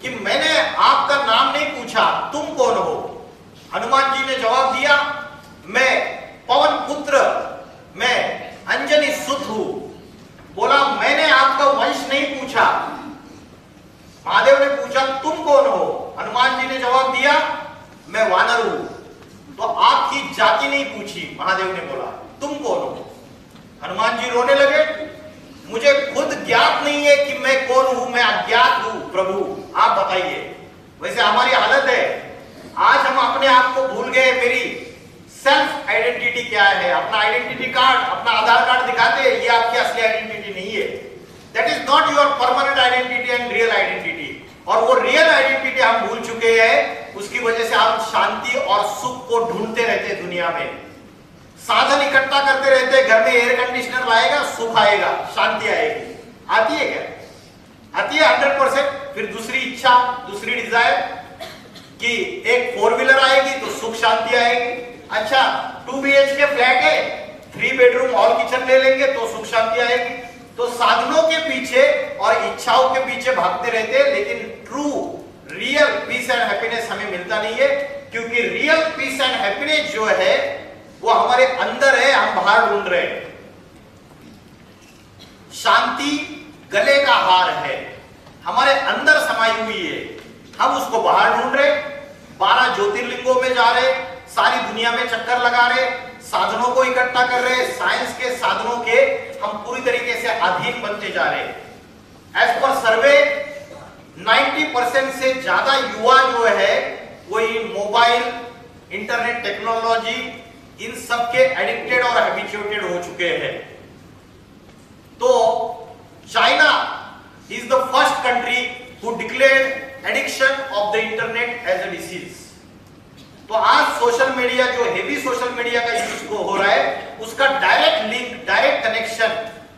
कि मैंने आपका नाम नहीं पूछा, तुम कौन हो? हनुमान जी ने जवाब दिया मैं पवन पुत्र, मैं अंजनी सुत हूं। बोला मैंने आपका वंश नहीं पूछा। महादेव ने पूछा तुम कौन हो? हनुमान जी ने जवाब दिया मैं वानर हूं। तो आपकी जाति नहीं पूछी, महादेव ने बोला तुम कौन हो? हनुमान जी रोने लगे, मुझे खुद ज्ञात नहीं है कि मैं कौन हूं, मैं अज्ञात हूं प्रभु, आप बताइए। वैसे हमारी हालत है, आज हम अपने आप को भूल गए। मेरी सेल्फ आइडेंटिटी क्या है? अपना आइडेंटिटी कार्ड, अपना आधार कार्ड दिखाते हैं, ये आपकी असली आइडेंटिटी नहीं है। That is not your permanent identity and real identity. और वो रियल आइडेंटिटी हम भूल चुके हैं, उसकी वजह से हम शांति और सुख को ढूंढते रहते हैं दुनिया में। साधन इकट्ठा करते रहते हैं, घर में एयर कंडीशनर लाएगा सुख आएगा, शांति आएगी। आती है क्या? आती है 100%। फिर दूसरी इच्छा, दूसरी डिजायर कि एक 4 व्हीलर आएगी तो सुख शांति आएगी। अच्छा 2 BHK फ्लैट है, 3 बेडरूम हॉल किचन ले लेंगे तो सुख शांति आएगी। तो साधनों के पीछे और इच्छाओं के पीछे भागते रहते हैं, लेकिन true real piece and happiness हमें मिलता नहीं है। क्योंकि रियल पीस एंड हैप्पीनेस जो है वो हमारे अंदर है, हम बाहर ढूंढ रहे हैं। शांति गले का हार है, हमारे अंदर समाई हुई है, हम उसको बाहर ढूंढ रहे। 12 ज्योतिर्लिंगों में जा रहे, सारी दुनिया में चक्कर लगा रहे, साधनों को इकट्ठा कर रहे, साइंस के साधनों के हम पूरी तरीके से अधीन बनते जा रहे। एज पर सर्वे 90% से ज्यादा युवा जो है वो मोबाइल, इंटरनेट टेक्नोलॉजी, इन सब के एडिक्टेड और हैबिचुएटेड हो चुके हैं। तो China is the first country who declared addiction of the internet as a disease. तो आज सोशल मीडिया, जो हेवी सोशल मीडिया का यूज को हो रहा है, उसका डायरेक्ट लिंक, डायरेक्ट कनेक्शन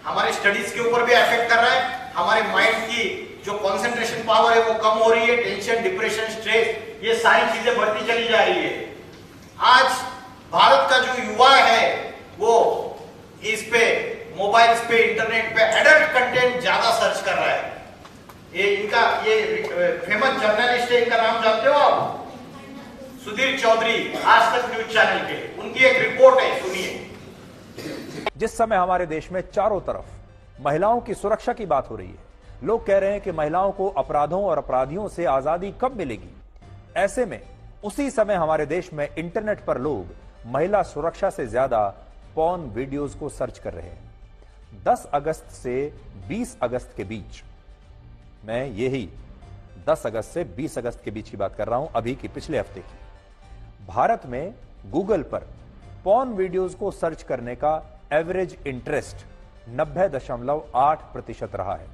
हमारे स्टडीज के ऊपर भी अफेक्ट कर रहा है। हमारे माइंड की जो कंसंट्रेशन पावर है वो कम हो रही है, टेंशन, डिप्रेशन, स्ट्रेस, ये सारी चीजें बढ़ती चली जा रही है। आज भारत का जो युवा है वो इस पे मोबाइल्स पे, इंटरनेट पे एडल्ट कंटेंट ज्यादा सर्च कर रहा है। ये फेमस जर्नलिस्ट है, इनका नाम जानते हो आप? सुधीर चौधरी, आज तक न्यूज चैनल के, उनकी एक रिपोर्ट है, सुनिए। जिस समय हमारे देश में चारों तरफ महिलाओं की सुरक्षा की बात हो रही है, लोग कह रहे हैं कि महिलाओं को अपराधों और अपराधियों से आजादी कब मिलेगी। ऐसे में उसी समय हमारे देश में इंटरनेट पर लोग महिला सुरक्षा से ज्यादा पॉर्न वीडियोस को सर्च कर रहे हैं। 10 अगस्त से 20 अगस्त के बीच, मैं यही 10 अगस्त से 20 अगस्त के बीच की बात कर रहा हूं, अभी की पिछले हफ्ते की, भारत में गूगल पर पॉर्न वीडियोस को सर्च करने का एवरेज इंटरेस्ट 90.8% रहा है,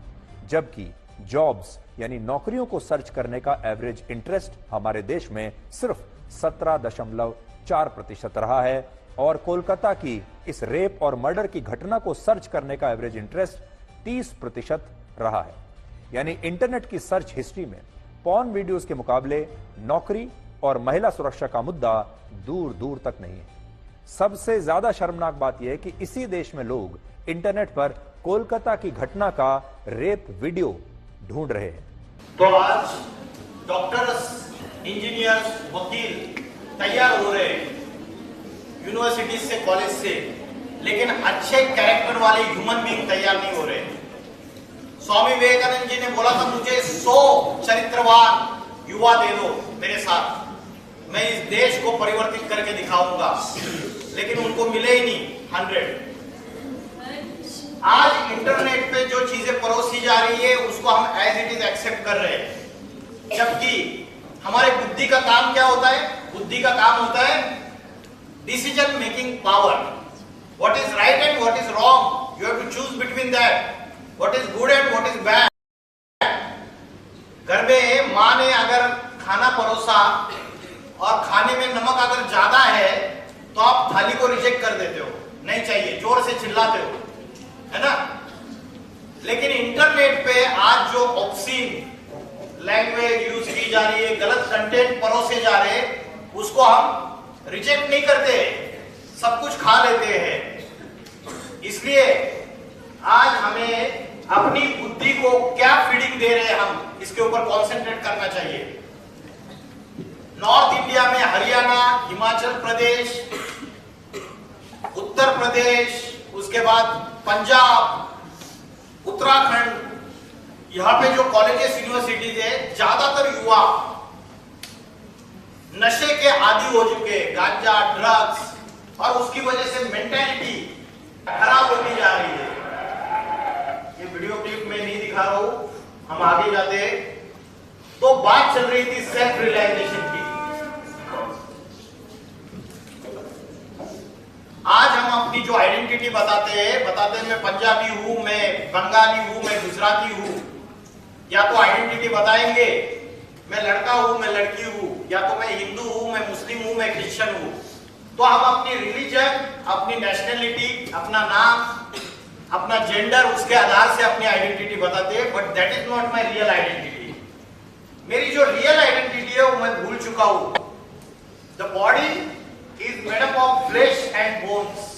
जबकि जॉब्स यानी नौकरियों को सर्च करने का एवरेज इंटरेस्ट हमारे देश में सिर्फ 17.4% रहा है। और कोलकाता की इस रेप और मर्डर की घटना को सर्च करने का एवरेज इंटरेस्ट 30% रहा है। यानी इंटरनेट की सर्च हिस्ट्री में पॉर्न वीडियोस के मुकाबले नौकरी और महिला सुरक्षा का मुद्दा दूर दूर तक नहीं है। सबसे ज्यादा शर्मनाक बात यह है कि इसी देश में लोग इंटरनेट पर कोलकाता की घटना का रेप वीडियो ढूंढ रहे हैं। तो आज डॉक्टर्स, इंजीनियर्स, वकील तैयार हो रहे हैं यूनिवर्सिटीज से, कॉलेज से, लेकिन अच्छे कैरेक्टर वाले ह्यूमन बीइंग तैयार नहीं हो रहे। स्वामी विवेकानंद जी ने बोला था मुझे 100 चरित्रवान युवा दे दो मेरे साथ, मैं इस देश को परिवर्तित करके दिखाऊंगा, लेकिन उनको मिले ही नहीं 100। आज इंटरनेट पे जो चीजें परोसी जा रही है उसको हम एज इट इज एक्सेप्ट कर रहे हैं, जबकि हमारे बुद्धि का काम क्या होता है? बुद्धि का काम होता है decision making power. What is right and what is wrong, you have to choose between that. What is good and what is bad. घर में माँ ने अगर खाना परोसा और खाने में नमक अगर ज्यादा है तो आप थाली को रिजेक्ट कर देते हो, नहीं चाहिए, जोर से चिल्लाते हो, है ना. लेकिन इंटरनेट पे आज जो ऑब्सीन लैंग्वेज यूज की जा रही है, गलत कंटेंट परोसे जा रहे हैं, उसको हम रिजेक्ट नहीं करते, सब कुछ खा लेते हैं. इसलिए आज हमें अपनी बुद्धि को क्या फीडिंग दे रहे हैं हम, इसके ऊपर कॉन्सेंट्रेट करना चाहिए. नॉर्थ इंडिया में हरियाणा, हिमाचल प्रदेश, उत्तर प्रदेश, उसके बाद पंजाब, उत्तराखंड, यहां पे जो कॉलेजेस यूनिवर्सिटीज है, ज्यादातर युवा नशे के आदी हो चुके, गांजा, ड्रग्स, और उसकी वजह से मेंटालिटी खराब होती जा रही है. ये वीडियो क्लिप में नहीं दिखा रहा हूं, हम आगे जाते हैं. तो बात चल रही थी सेल्फ रियलाइजेशन की. आज हम अपनी जो आइडेंटिटी बताते हैं मैं पंजाबी हूं, मैं बंगाली हूं, मैं गुजराती हूं, या तो आइडेंटिटी बताएंगे मैं लड़का हूं, मैं लड़की हूं, या तो मैं हिंदू हूं, मैं मुस्लिम हूं, मैं क्रिश्चियन हूं. तो हम अपनी रिलीजन, अपनी नेशनलिटी, अपना नाम, अपना जेंडर, उसके आधार से अपनी आइडेंटिटी बताते हैं. But that is not my real identity. मेरी जो रियल आइडेंटिटी है वो मैं भूल चुका हूं. The body is made up of flesh and bones.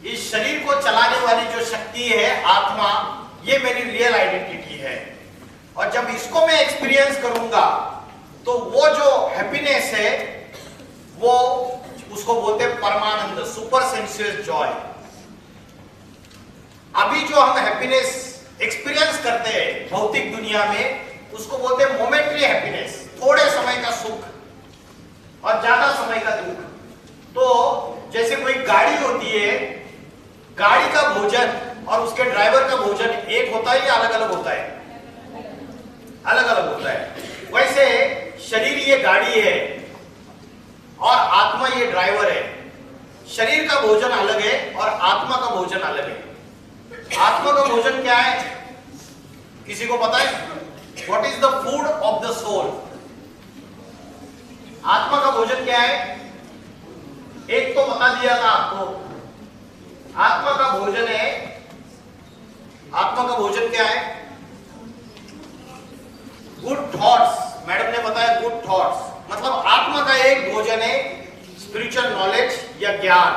इस शरीर को चलाने वाली जो शक्ति है, आत्मा, ये मेरी रियल आइडेंटिटी है. और जब इसको मैं एक्सपीरियंस करूंगा तो वो जो हैप्पीनेस है वो उसको बोलते हैं परमानंद, सुपर सेंसियस जॉय. अभी जो हम हैप्पीनेस एक्सपीरियंस करते हैं भौतिक दुनिया में, उसको बोलते हैं मोमेंटरी हैप्पीनेस, थोड़े समय का सुख और ज्यादा समय का दुख. तो जैसे कोई गाड़ी होती है, गाड़ी का भोजन और उसके ड्राइवर का भोजन एक होता है या अलग अलग होता है? अलग अलग होता है. वैसे शरीर ये गाड़ी है और आत्मा ये ड्राइवर है. शरीर का भोजन अलग है और आत्मा का भोजन अलग है. आत्मा का भोजन क्या है, किसी को पता है? What is the food of the soul? आत्मा का भोजन क्या है? एक तो बता दिया था आपको. आत्मा का भोजन है, आत्मा का भोजन क्या है? Good thoughts. मैडम ने बताया गुड थॉट्स. मतलब आत्मा का एक भोजन है स्पिरिचुअल नॉलेज या ज्ञान,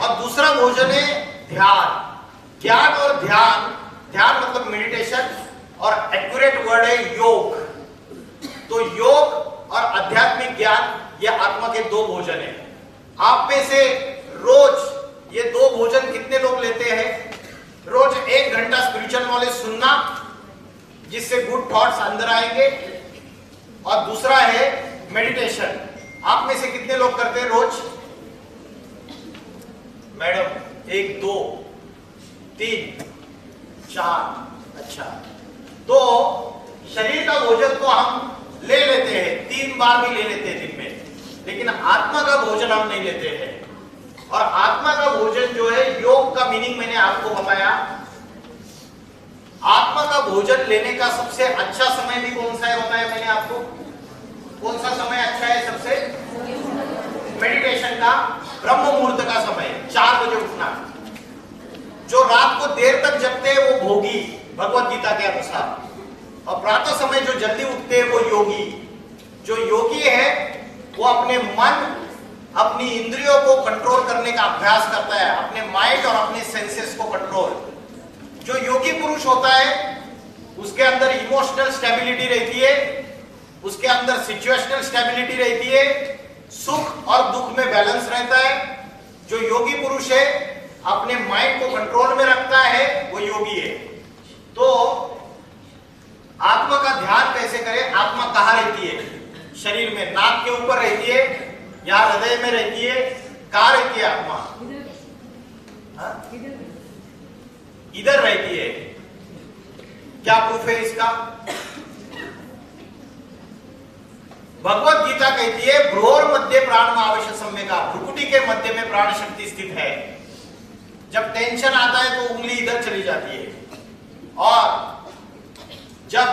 और दूसरा भोजन है ध्यान. ज्ञान और ध्यान, ध्यान मतलब मेडिटेशन, और एक्यूरेट वर्ड है योग. तो योग और आध्यात्मिक ज्ञान, ये आत्मा के दो भोजन है. आप में से रोज ये दो भोजन कितने लोग लेते हैं? रोज 1 घंटा स्पिरिचुअल नॉलेज सुनना, जिससे गुड थॉट्स अंदर आएंगे, और दूसरा है मेडिटेशन. आप में से कितने लोग करते हैं रोज? मैडम 1 2 3 4. अच्छा, तो शरीर का भोजन तो हम ले लेते हैं, 3 बार भी ले लेते हैं दिन में, लेकिन आत्मा का भोजन हम नहीं लेते हैं. और आत्मा का भोजन जो है, योग का मीनिंग मैंने आपको बताया. आत्मा का भोजन लेने का सबसे अच्छा समय भी कौन सा है बताया मैंने आपको? कौन सा समय अच्छा है सबसे? मेडिटेशन का ब्रह्म मुहूर्त का समय, 4 बजे उठना. जो रात को देर तक जगते हैं वो भोगी, भगवत गीता के अनुसार, और प्रातः समय जो जल्दी उठते हैं वो योगी. जो योगी है वो अपने मन, अपनी इंद्रियों को कंट्रोल करने का अभ्यास करता है, अपने माइंड और अपने सेंसेस को कंट्रोल. जो योगी पुरुष होता है उसके अंदर इमोशनल स्टेबिलिटी रहती है, उसके अंदर सिचुएशनल स्टेबिलिटी रहती है, सुख और दुख में बैलेंस रहता है. जो योगी पुरुष है अपने माइंड को कंट्रोल में रखता है, वो योगी है. तो आत्मा का ध्यान कैसे करें? आत्मा कहाँ रहती है? शरीर में, नाक के ऊपर रहती है या हृदय में रहती है? कहाँ रहती है आत्मा? इधर रहती है. क्या प्रूफ है इसका? भगवत गीता कहती है भ्रूर मध्य प्राण आवश्य सम्यका, भ्रुकुटी के मध्य में प्राण शक्ति स्थित है। जब टेंशन आता है तो उंगली इधर चली जाती है। और जब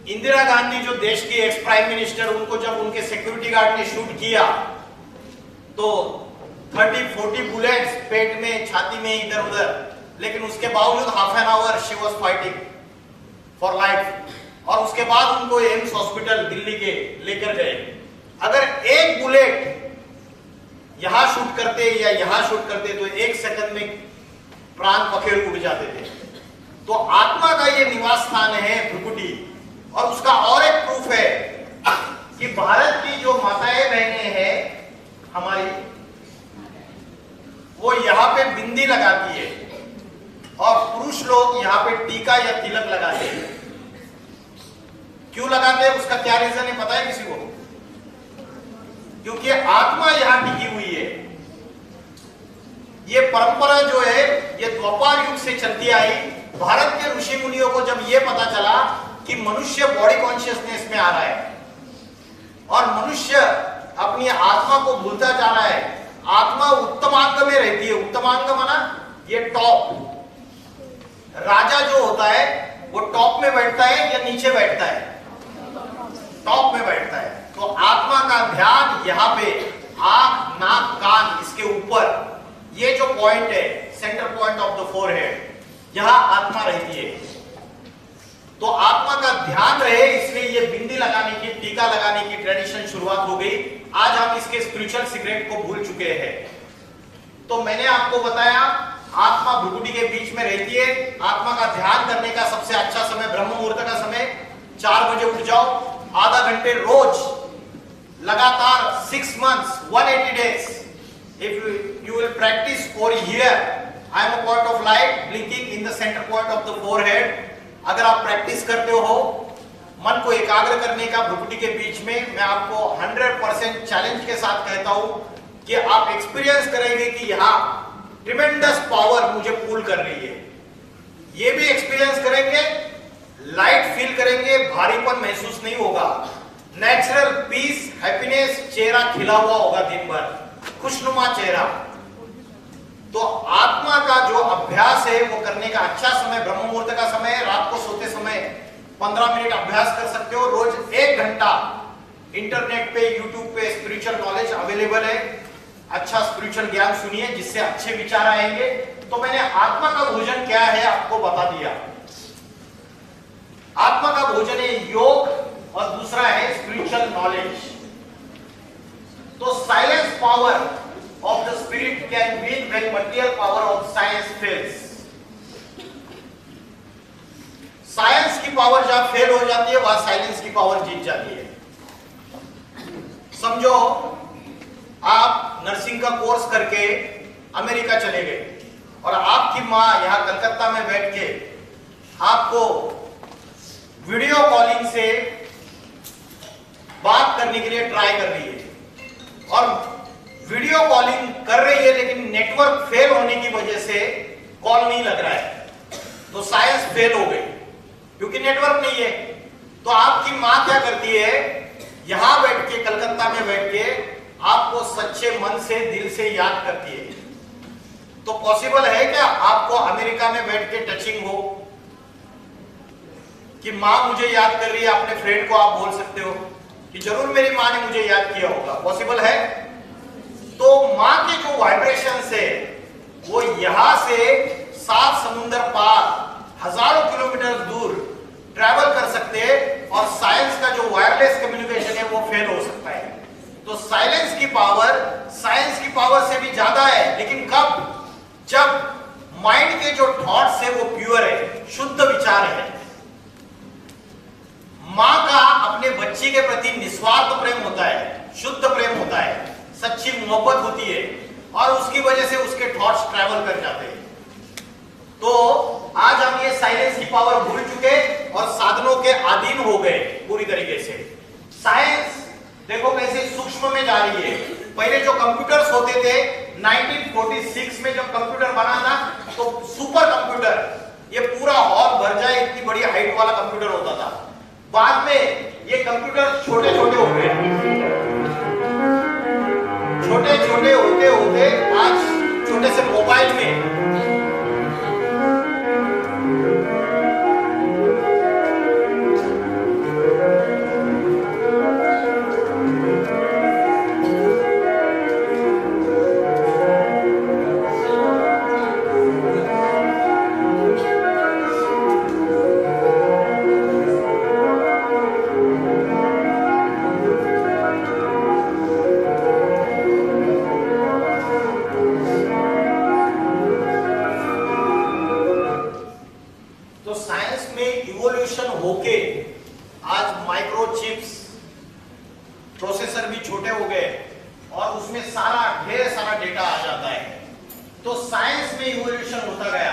इंदिरा गांधी जो देश की एक्स प्राइम मिनिस्टर, उनको जब उनके सिक्योरिटी गार्ड ने शूट किया तो 30-40 बुलेट्स पेट में, छाती में, इधर उधर, लेकिन उसके बावजूद half an hour she was fighting for life. और उसके बाद उनको एम्स हॉस्पिटल दिल्ली के लेकर गए। अगर एक बुलेट यहां शूट करते या यहां शूट करते तो 1 सेकंड में प्राण पखेड़ उड़ जाते थे। तो आत्मा का ये निवास स्थान है भ्रुकुटी। और उसका और एक प्रूफ है कि भारत की जो माताएं बहनें हैं हमारी, वो यहां पे बिंदी लगाती है और पुरुष लोग यहां पे टीका या तिलक लगाते हैं। क्यों लगाते हैं, उसका क्या रीजन है पता है किसी को? क्योंकि आत्मा यहां टिकी हुई है। ये परंपरा जो है ये द्वापर युग से चलती आई। भारत के ऋषि मुनियों को जब ये पता चला कि मनुष्य बॉडी कॉन्शियसनेस में आ रहा है और मनुष्य अपनी आत्मा को भूलता जा रहा है, आत्मा उत्तमांग में रहती है। उत्तमांग माना ये टॉप। राजा जो होता है वो टॉप में बैठता है या नीचे बैठता है? टॉप में बैठता है। तो आत्मा का ध्यान यहाँ पे आंख, नाक, कान, इसके ऊपर ये जो पॉइंट है, centre point of the forehead, यहां आत्मा रहती है। तो आत्मा का ध्यान रहे इसलिए ये बिंदी लगाने की, टीका लगाने की ट्रेडिशन शुरुआत हो गई। आज हम इसके स्पिरिचुअल सीक्रेट को भूल चुके हैं। तो मैंने आपको बताया आत्मा भ्रुकुटी के बीच में रहती है। आत्मा का ध्यान करने का सबसे अच्छा समय ब्रह्म मुहूर्त का समय। 4 बजे उठ जाओ, आधा घंटे रोज, लगातार 6 months, 180 days. If you will practice for a year, I am a point of light blinking in the center point of the forehead. अगर आप प्रैक्टिस करते हो मन को एकाग्र करने का भ्रुकुटी के बीच में, मैं आपको 100% चैलेंज के साथ कहता हूं कि आप एक्सपीरियंस करेंगे कि यहाँ ट्रिमेंडस पावर मुझे पुल कर रही है। ये भी एक्सपीरियंस करेंगे, लाइट फील करेंगे, भारीपन महसूस नहीं होगा, नेचुरल पीस, हैप्पीनेस, चेहरा खिला हुआ होगा, दिन भर खुशनुमा चेहरा। तो आत्मा का जो अभ्यास है वो करने का अच्छा समय ब्रह्म मुहूर्त का समय है। रात को सोते समय 15 मिनट अभ्यास कर सकते हो। रोज 1 घंटा इंटरनेट पे, यूट्यूब पे स्पिरिचुअल नॉलेज अवेलेबल है। अच्छा स्पिरिचुअल ज्ञान सुनिए जिससे अच्छे विचार आएंगे। तो मैंने आत्मा का भोजन क्या है आपको बता दिया। आत्मा का भोजन है योग और दूसरा है स्पिरिचुअल नॉलेज। तो silence power of the spirit can win when material power of science fails. Science की पावर जहां फेल हो जाती है वहां साइलेंस की पावर जीत जाती है। समझो आप नर्सिंग का कोर्स करके अमेरिका चले गए और आपकी मां यहां कलकत्ता में बैठ के आपको वीडियो कॉलिंग से बात करने के लिए ट्राई कर रही है और वीडियो कॉलिंग कर रही है लेकिन नेटवर्क फेल होने की वजह से कॉल नहीं लग रहा है। तो साइंस फेल हो गई क्योंकि नेटवर्क नहीं है। तो आपकी मां क्या करती है, यहां बैठ के, कलकत्ता में बैठ के आपको सच्चे मन से, दिल से याद करती है। तो पॉसिबल है क्या आपको अमेरिका में बैठ के टचिंग हो कि मां मुझे याद कर रही है? अपने फ्रेंड को आप बोल सकते हो कि जरूर मेरी मां ने मुझे याद किया होगा। पॉसिबल है? तो मां के जो वाइब्रेशंस है वो यहां से 7 समुंदर पार, हजारों किलोमीटर दूर ट्रैवल कर सकते हैं और साइंस का जो वायरलेस कम्युनिकेशन है वो फेल हो सकता है। तो साइलेंस की पावर साइंस की पावर से भी ज्यादा है। लेकिन कब? जब माइंड के जो थॉट्स है वो प्योर है, शुद्ध विचार है। मां का अपने बच्चे के प्रति निस्वार्थ प्रेम होता है, शुद्ध प्रेम होता है, सच्ची मोहब्बत होती है और उसकी वजह से उसके थॉट्स ट्रैवल कर जाते हैं। तो आज हम ये साइलेंस की पावर भूल चुके और साधनों के अधीन हो गए पूरी तरीके से। साइंस देखो कैसे सूक्ष्म में जा रही है। पहले जो कंप्यूटर्स होते थे 1946 में जब कंप्यूटर बना था तो सुपर कंप्यूटर, ये पूरा हॉल भर जाए इतनी बड़ी हाइट वाला कंप्यूटर होता था। बाद में ये कंप्यूटर छोटे छोटे हो गए, छोटे छोटे होते होते आज छोटे से मोबाइल में होके आज माइक्रोचिप्स प्रोसेसर भी छोटे हो गए और उसमें ढेर सारा डेटा आ जाता है। तो साइंस में इवोल्यूशन होता गया।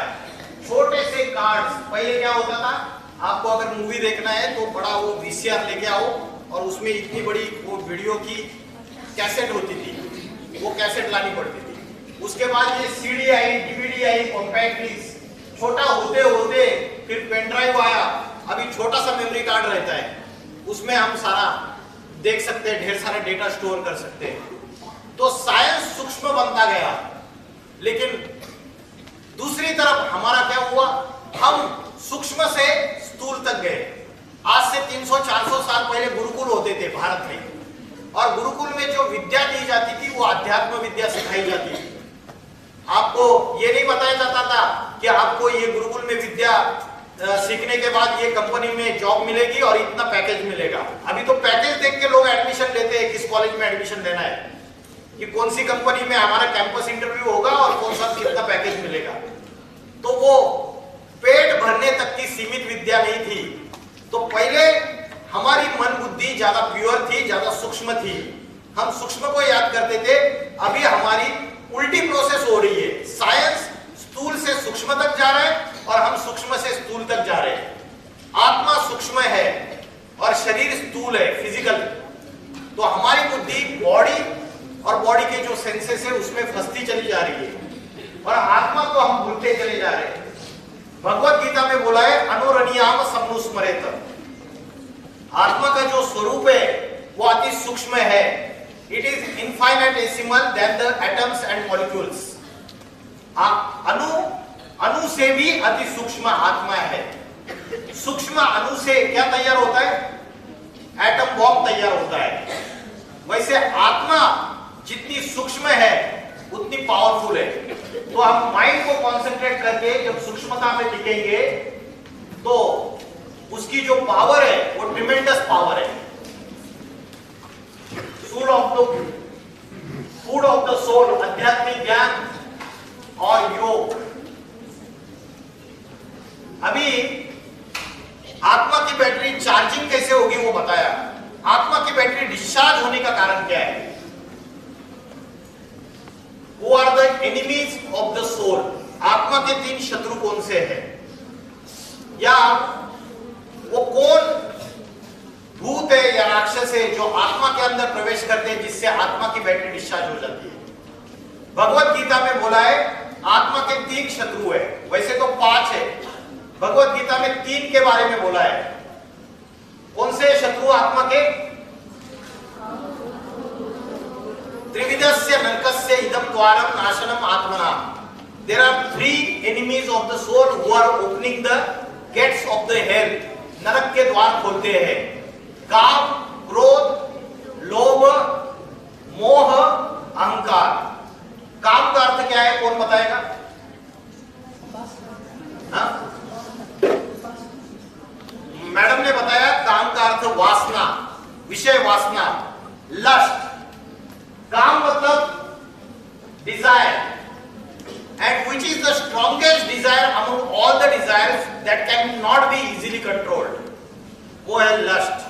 छोटे से कार्ड्स, पहले क्या होता था, आपको अगर मूवी देखना है तो बड़ा वो वीसीआर लेके आओ और उसमें इतनी बड़ी वो वीडियो की कैसेट होती थी, वो कैसेट लानी पड़ती थी। उसके बाद ये सीडी आई, डीवीडी आई, कॉम्पैक्ट डिस्क, छोटा होते होते फिर पेन ड्राइव आया। अभी छोटा सा मेमोरी कार्ड रहता है, उसमें हम सारा देख सकते हैं, ढेर सारा डेटा स्टोर कर सकते हैं। तो साइंस सूक्ष्म बनता गया, लेकिन दूसरी तरफ हमारा क्या हुआ, हम सूक्ष्म से स्थूल तक गए। आज से 300-400 साल पहले गुरुकुल होते थे भारत में, और गुरुकुल में जो विद्या दी जाती थी वो अध्यात्म विद्या सिखाई जाती थी। आपको ये नहीं बताया जाता था कि आपको ये गुरुकुल में विद्या सीखने के बाद ये कंपनी में जॉब मिलेगी और इतना पैकेज मिलेगा। अभी तो पैकेज देख के लोग एडमिशन लेते हैं, किस कॉलेज में एडमिशन लेना है, कि कौन सी कंपनी में हमारा कैंपस इंटरव्यू होगा और कौन सा कितना पैकेज मिलेगा। तो वो पेट भरने तक की सीमित विद्या नहीं थी। तो पहले हमारी मन बुद्धि ज्यादा प्योर थी, ज्यादा सूक्ष्म थी, हम सूक्ष्म को याद करते थे। अभी हमारी उल्टी प्रोसेस हो रही है, साइंस स्थूल से सूक्ष्म तक जा रहा है और हम सूक्ष्म से स्थूल तक जा रहे हैं। आत्मा सूक्ष्म है और शरीर स्थूल है, फिजिकल। तो हमारी बुद्धि बॉडी और बॉडी के जो सेंसेस है उसमें फंसती चली जा रही है और आत्मा को हम भूलते चले जा रहे हैं। भगवत गीता में बोला है, अनुरणीयाम समनुस्मरेत। आत्मा का जो स्वरूप है वो अति सूक्ष्म है। It is infinitesimal than the atoms and molecules. अणु से भी अति सूक्ष्म आत्मा है। सूक्ष्म अणु से क्या तैयार होता है, एटम बॉम्ब तैयार होता है। वैसे आत्मा जितनी सूक्ष्म है उतनी पावरफुल है। तो हम माइंड को कंसंट्रेट करके जब सूक्ष्मता में टिकेंगे तो उसकी जो पावर है वो ट्रिमेंडस पावर है। फूड ऑफ द सोल, आध्यात्मिक ज्ञान और योग। अभी आत्मा की बैटरी चार्जिंग कैसे होगी वो बताया। आत्मा की बैटरी डिस्चार्ज होने का कारण क्या है? Who are the enemies of the soul? आत्मा के 3 शत्रु कौन से हैं? या वो कौन भूत है या राक्षस है जो आत्मा के अंदर प्रवेश करते हैं जिससे आत्मा की बैटरी डिस्चार्ज हो जाती है? भगवत गीता में बोला है आत्मा के 3 शत्रु है। वैसे तो 5 है, भगवत गीता में 3 के बारे में बोला है। कौन से शत्रु आत्मा के? त्रिविधस्य नरकस्य इदम द्वारम नाशनम आत्मना। There are 3 enemies of the soul who are opening the gates of the hell. नरक के द्वार खोलते हैं। काम, क्रोध, लोभ, मोह, अहंकार। काम का अर्थ क्या है, कौन बताएगा? मैडम ने बताया काम का अर्थ वासना, विषय वासना, लस्ट। काम मतलब Dzire, and which is the strongest desire among all the desires that can not be easily controlled, वो है लस्ट।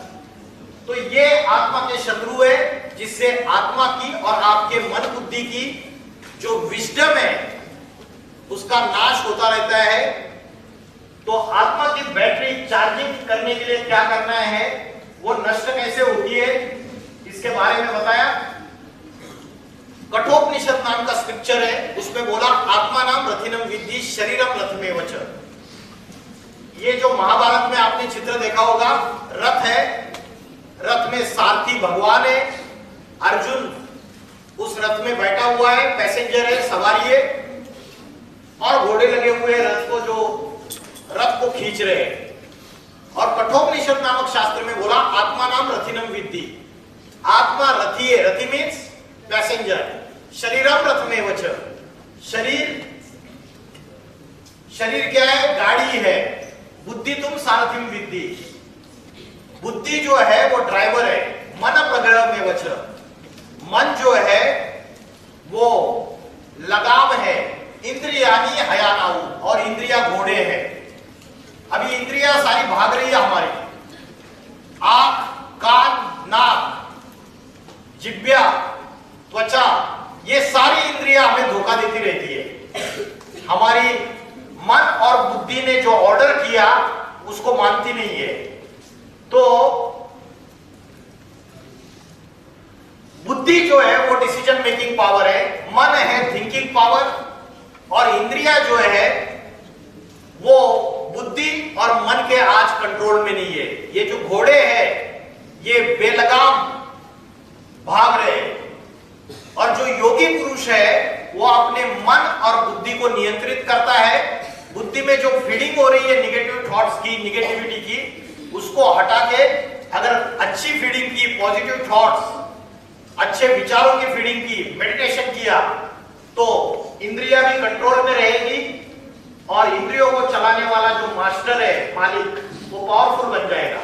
तो ये आत्मा के शत्रु है जिससे आत्मा की और आपके मन बुद्धि की जो विजडम है उसका नाश होता रहता है। तो आत्मा की बैटरी चार्जिंग करने के लिए क्या करना है, वो नष्ट कैसे होती है, इसके बारे में बताया। कठोपनिषद नाम का स्क्रिप्चर है, उसमें बोला आत्मा नाम रथिनम विद्धि शरीरम रथमेव च। ये जो महाभारत में आपने चित्र देखा होगा, रथ है, रथ में सारथी भगवान है, अर्जुन उस रथ में बैठा हुआ है, पैसेंजर है, सवारी है, और घोड़े लगे हुए हैं रथ को, जो रथ को खींच रहे हैं। और कठोपनिषद नामक शास्त्र में बोला आत्मा नाम रथिनम विद्धि, आत्मा रथी है, रथी मीन्स पैसेंजर, शरीरम रथ में वच, शरीर क्या है? गाड़ी है, बुद्धि तुम सारथिम विद्धि, बुद्धि जो है वो ड्राइवर है, मन प्रग्रह में वच, मन जो है वो लगाम है, इंद्रियानी हयानाऊ, और इंद्रिया घोड़े हैं। अभी इंद्रिया सारी भाग रही है हमारी, आंख, कान, नाक, जिह्वा, त्वचा, ये सारी इंद्रिया हमें धोखा देती रहती है। हमारी मन और बुद्धि ने जो ऑर्डर किया उसको मानती नहीं है। तो बुद्धि जो है वो डिसीजन मेकिंग पावर है, मन है थिंकिंग पावर, और इंद्रिया जो है वो बुद्धि और मन के आज कंट्रोल में नहीं है। ये जो घोड़े हैं ये बेलगाम भाग रहे हैं, और जो योगी पुरुष है वो अपने मन और बुद्धि को नियंत्रित करता है। बुद्धि में जो फीडिंग हो रही है निगेटिव थॉट्स की, निगेटिविटी की, उसको हटा के अगर अच्छी फीडिंग की, पॉजिटिव थॉट्स, अच्छे विचारों की फीडिंग की, मेडिटेशन किया, तो इंद्रिया भी कंट्रोल में रहेगी, और इंद्रियों को चलाने वाला जो मास्टर है, मालिक, वो पावरफुल बन जाएगा।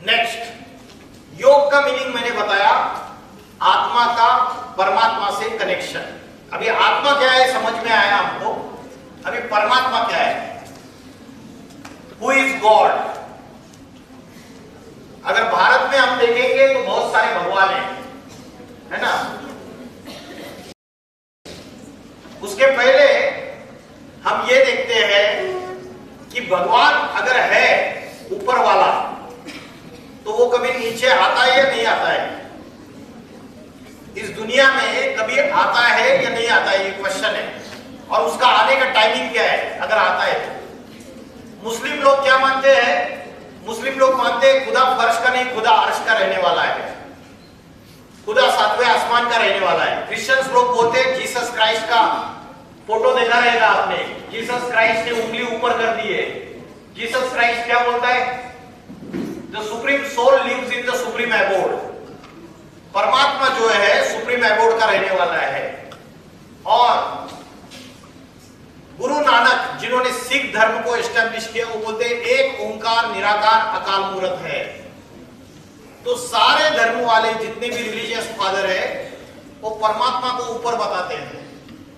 नेक्स्ट, योग का मीनिंग मैंने बताया, आत्मा का परमात्मा से कनेक्शन। अभी आत्मा क्या है समझ में आया हमको, अभी परमात्मा क्या है? Who is God? अगर भारत में हम देखेंगे तो बहुत सारे भगवान हैं, है ना? उसके पहले हम ये देखते हैं कि भगवान अगर है ऊपर वाला, तो वो कभी नीचे आता है या नहीं आता है? इस दुनिया में कभी आता है या नहीं आता है, ये क्वेश्चन है। और उसका आने का टाइमिंग क्या है अगर आता है तो? मुस्लिम लोग क्या मानते हैं? मुस्लिम लोग मानते हैं खुदा फर्श का नहीं, खुदा अर्श का रहने वाला है, खुदा सातवें आसमान का रहने वाला है। क्रिश्चियंस लोग बोलते हैं जीसस क्राइस्ट का फोटो देखा रहेगा आपने, जीसस क्राइस्ट ने उंगली ऊपर कर दी है। जीसस क्राइस्ट क्या बोलता है? The supreme soul lives in the supreme abode. परमात्मा जो है सुप्रीम एबोर्ड का रहने वाला है। और गुरु नानक जिन्होंने सिख धर्म को एस्टेब्लिश किया, वो बोलते हैं एक ओंकार निराकार अकाल मूर्त है। तो सारे धर्म वाले जितने भी रिलीजियस फादर है वो परमात्मा को ऊपर बताते हैं,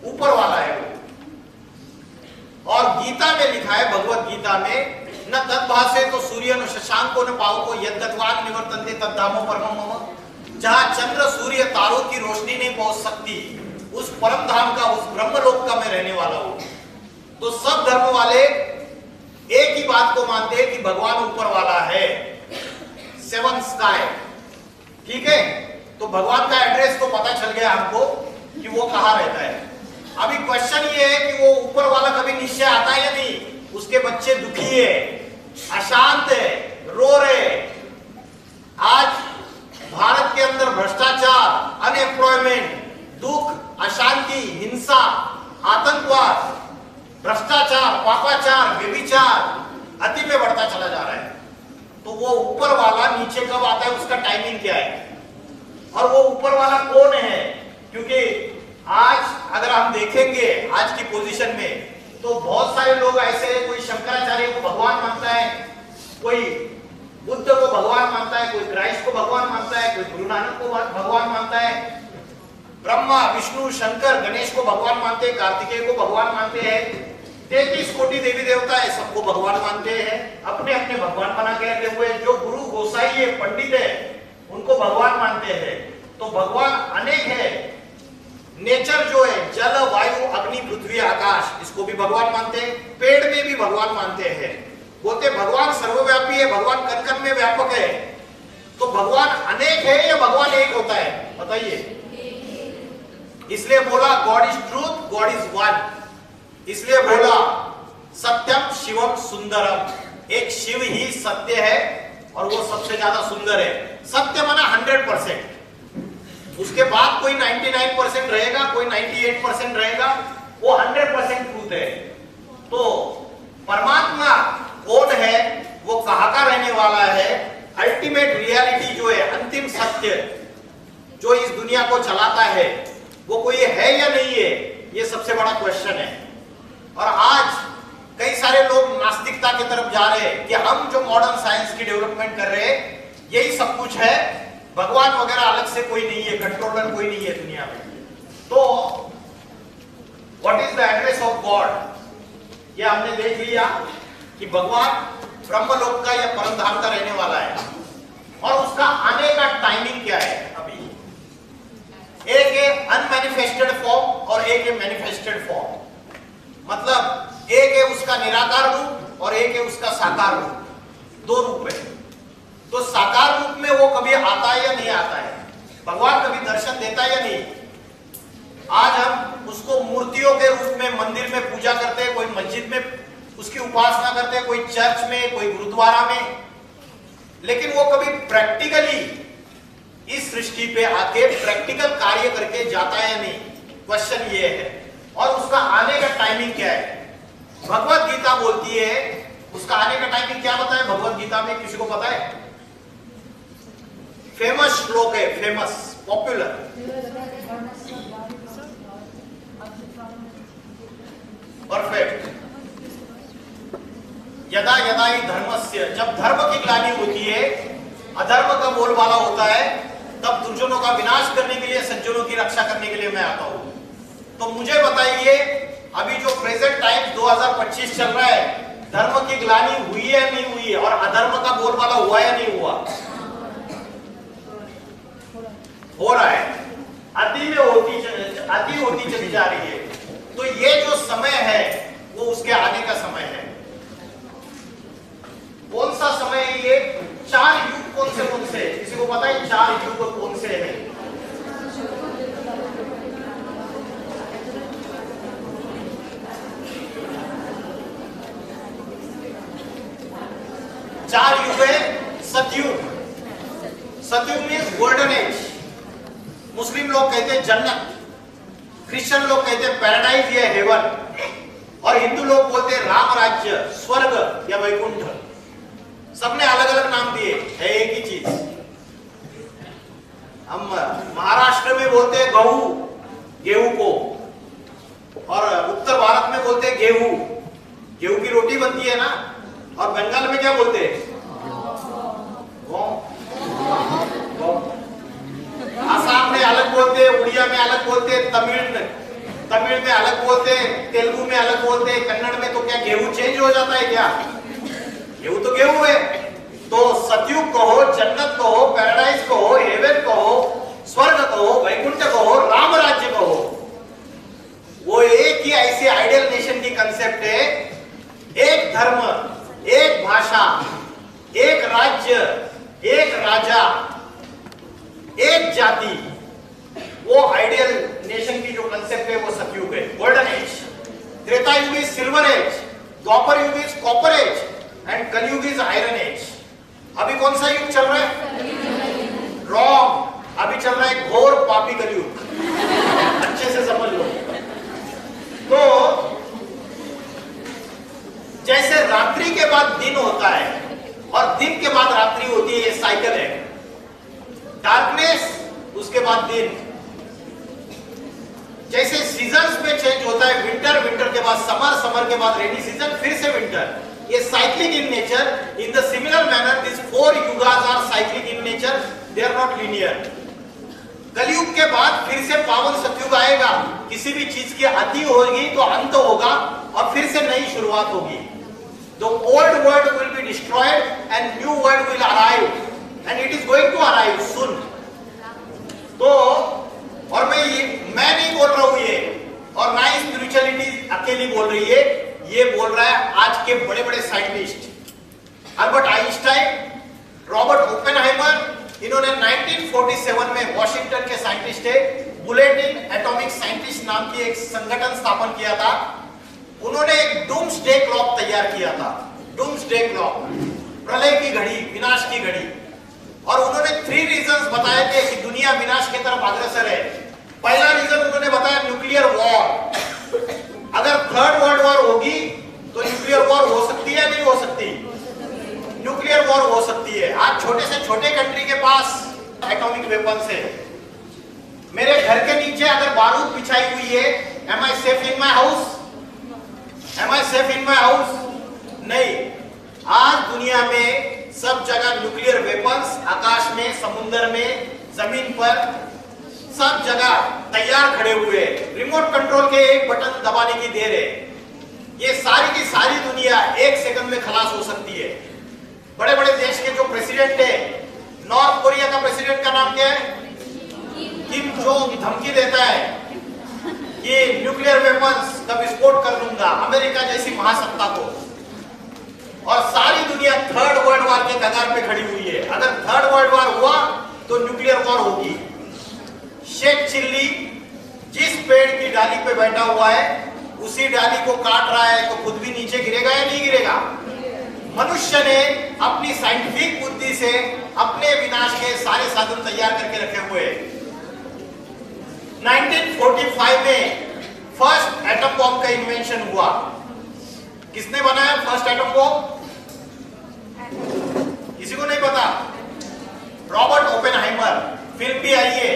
ऊपर वाला है वो। और गीता में लिखा है, भगवत गीता में, न तद्भासे तो सूर्य न शशांको न पावको यद्गत्वान निवर्तन्ते तद्धामो परमं मम। जहां चंद्र सूर्य तारों की रोशनी नहीं पहुंच सकती, उस परम धाम का, उस ब्रह्मलोक का मैं रहने वाला हूं। तो सब धर्म वाले एक ही बात को मानते हैं कि भगवान ऊपर वाला है, सेवन स्काई। ठीक है, तो भगवान का एड्रेस तो पता चल गया हमको कि वो कहां रहता है। अभी क्वेश्चन ये है कि वो ऊपर वाला कभी नीचे आता है या नहीं? उसके बच्चे दुखी है, अशांत है, रो रहे। आज भारत के अंदर भ्रष्टाचार, अनएम्प्लॉयमेंट, दुख, अशांति, हिंसा, आतंकवाद, भ्रष्टाचार, पापाचार, व्यभिचार अति में बढ़ता चला जा रहा है। तो वो ऊपर वाला नीचे कब आता है, उसका टाइमिंग क्या है? और वो ऊपर वाला कौन है? क्योंकि आज अगर हम देखेंगे आज की पोजीशन में, तो बहुत सारे लोग ऐसे हैं, कोई शंकराचार्य को भगवान मानता है, कोई बुद्ध को भगवान मानता है, कोई क्राइस्ट को भगवान मानता है, कोई गुरु नानक को भगवान मानता है, ब्रह्मा, विष्णु, शंकर, गणेश को भगवान मानते हैं, कार्तिकेय को भगवान मानते हैं, 33 कोटि देवी देवता है, सबको भगवान मानते हैं, अपने अपने भगवान बना के रखे हुए। जो गुरु गोसाई है, पंडित है, उनको भगवान मानते हैं। तो भगवान अनेक है। नेचर जो है, जल, वायु, अग्नि, पृथ्वी, आकाश, इसको भी भगवान मानते हैं। पेड़ में भी भगवान मानते हैं। बोलते भगवान सर्वव्यापी है, भगवान कण कण में व्यापक है। तो भगवान अनेक है या भगवान एक होता है? बताइए। इसलिए बोला God is truth, God is one. इसलिए बोला सत्यम शिवम सुंदरम, एक शिव ही सत्य है और वो सबसे ज्यादा सुंदर है। सत्य माना 100%, उसके बाद कोई 99% रहेगा, कोई 98% रहेगा, वो 100% ट्रूथ है। तो परमात्मा कौन है, वो कहाँ का रहने वाला है, अल्टीमेट रियलिटी जो है, अंतिम सत्य जो इस दुनिया को चलाता है, वो कोई है या नहीं है, ये सबसे बड़ा क्वेश्चन है। और आज कई सारे लोग नास्तिकता की तरफ जा रहे हैं कि हम जो मॉडर्न साइंस की डेवलपमेंट कर रहे हैं यही सब कुछ है, भगवान वगैरह अलग से कोई नहीं है, कंट्रोलर कोई नहीं है दुनिया में। तो what is the address of God, ये हमने देख लिया कि भगवान ब्रह्मलोक का या परमधाम का रहने वाला है और उसका आने का टाइमिंग क्या है। अभी एक है अनमैनिफेस्टेड फॉर्म और एक है मैनिफेस्टेड फॉर्म, मतलब एक है उसका निराकार रूप और एक है उसका साकार रूप, दो रूप है। तो साकार रूप में वो कभी आता है या नहीं आता है, भगवान कभी दर्शन देता है या नहीं। आज हम उसको मूर्तियों के रूप में मंदिर में पूजा करते हैं, कोई मस्जिद में उसकी उपासना करते हैं, कोई चर्च में, कोई गुरुद्वारा में, लेकिन वो कभी प्रैक्टिकली इस सृष्टि पे आके प्रैक्टिकल कार्य करके जाता है या नहीं, क्वेश्चन ये है। और उसका आने का टाइमिंग क्या है, भगवत गीता बोलती है उसका आने का टाइमिंग क्या बताया भगवत गीता में, किसी को पता है? फेमस श्लोक है, फेमस, पॉपुलर, परफेक्ट। यदा यदा ही धर्मस्य, जब धर्म की ग्लानि होती है, अधर्म का बोलबाला होता है, तब दुर्जनों का विनाश करने के लिए, सज्जनों की रक्षा करने के लिए मैं आता हूं। तो मुझे बताइए अभी जो प्रेजेंट टाइम 2025 चल रहा है, धर्म की ग्लानि हुई है या नहीं हुई है, और अधर्म का बोलबाला हुआ या नहीं हुआ? हो रहा है, अति होती चली जा रही है। तो ये जो समय है वो उसके आने का समय है। कौन सा समय है ये? 4 युग कौन से? किसी को पता है 4 युग कौन से हैं? चार युग है। सतयुग, सतयुग मीन्स गोल्डन एज, मुस्लिम लोग कहते हैं जन्नत, क्रिश्चियन लोग कहते हैं पैराडाइज या हेवन, और हिंदू लोग बोलते हैं राम राज्य, स्वर्ग या वैकुंठ। सबने अलग अलग नाम दिए, है एक ही चीज। हम महाराष्ट्र में बोलते हैं गहू, गेहूं को, और उत्तर भारत में बोलते हैं गेहूं, गेहूं की रोटी बनती है ना। और बंगाल में क्या बोलते हैं? आसाम में अलग बोलते हैं, उड़िया में अलग बोलते हैं, तमिल में अलग बोलते हैं, तेलुगु में अलग बोलते हैं, कन्नड़ में। तो क्या गेहूं चेंज हो जाता है क्या? गेहूं तो गेहूं है। तो सतयुग कहो, जन्नत कहो, पैराडाइज कहो, हेवन कहो, स्वर्ग कहो, वैकुंठ कहो, राम राज्य कहो, वो एक ही ऐसी आइडियल नेशन की कंसेप्ट है। एक धर्म, एक भाषा, एक राज्य, एक राजा, एक जाति, वो आइडियल नेशन की जो कंसेप्ट है वो सतयुग है, गोल्डन एज। त्रेता युग इज सिल्वर एज, द्वापर युग इज कॉपर एज, एंड कलयुग इज आयरन एज। अभी कौन सा युग चल रहा है? रॉन्ग, अभी चल रहा है घोर पापी कलयुग। अच्छे से समझ लो। तो जैसे रात्रि के बाद दिन होता है और दिन के बाद रात्रि होती है, ये साइकिल है। डार्कनेस, उसके बाद दिन। जैसे सीजन्स में चेंज होता है, विंटर, विंटर के बाद समर, समर के बाद रेनी सीजन, फिर से विंटर। ये cyclic in nature. In the similar manner this 4 yugas are cyclic in nature, they are not linear. Kalyug के बाद फिर से पावन सतयुग आएगा। किसी भी चीज की अति होगी तो अंत होगा और फिर से नई शुरुआत होगी। The old world will be destroyed and new world will arrive, and it is going to arrive soon. तो और मैं नहीं बोल रहा हूं ये, और ना ही स्पिरिचुअलिटी अकेली बोल रही है, ये बोल रहा है आज के बड़े बड़े scientist, Albert Einstein, Robert Oppenheimer. इन्होंने 1947 में वॉशिंगटन के साइंटिस्ट है, बुलेटिन एटॉमिक साइंटिस्ट नाम की एक संगठन स्थापन किया था। उन्होंने एक डूम्सडे क्लॉक तैयार किया था, डूम्सडे क्लॉक, प्रलय की घड़ी, विनाश की घड़ी। और उन्होंने 3 रीजंस बताए थे कि दुनिया विनाश की तरफ अग्रसर है। पहला रीजन उन्होंने बताया न्यूक्लियर वॉर। अगर थर्ड वर्ल्ड वॉर होगी तो न्यूक्लियर वॉर हो सकती है, नहीं हो सकती? न्यूक्लियर वॉर हो सकती है। आज छोटे से छोटे कंट्री के पास एटॉमिक वेपन्स है। मेरे घर के नीचे अगर बारूद बिछाई हुई है, am I safe in my house? Am I safe in my house? नहीं। आज दुनिया में सब जगह न्यूक्लियर वेपन्स, आकाश में, समुद्र में, जमीन पर, सब जगह तैयार खड़े हुए। रिमोट कंट्रोल के एक बटन दबाने की देर है। ये सारी की सारी दुनिया 1 सेकंड में खलास हो सकती है। बड़े बड़े देश के जो प्रेसिडेंट है, नॉर्थ कोरिया का प्रेसिडेंट का नाम क्या है? किम जोंग धमकी देता है कि न्यूक्लियर वेपन्स का विस्फोट कर दूंगा अमेरिका जैसी महासत्ता को। और सारी दुनिया थर्ड वर्ल्ड वॉर के कगार पे खड़ी हुई है। अगर थर्ड वर्ल्ड वॉर हुआ तो न्यूक्लियर वॉर होगी। शेख चिल्ली जिस पेड़ की डाली पे बैठा हुआ है उसी डाली को काट रहा है, तो खुद भी नीचे गिरेगा या नहीं गिरेगा? मनुष्य ने अपनी साइंटिफिक बुद्धि से अपने विनाश के सारे साधन तैयार करके रखे हुए हैं। 1945 में फर्स्ट एटम बॉम्ब का इन्वेंशन हुआ। किसने बनाया फर्स्ट एटम बॉम्ब? किसी को नहीं पता? Robert Oppenheimer. फिल्म भी आई है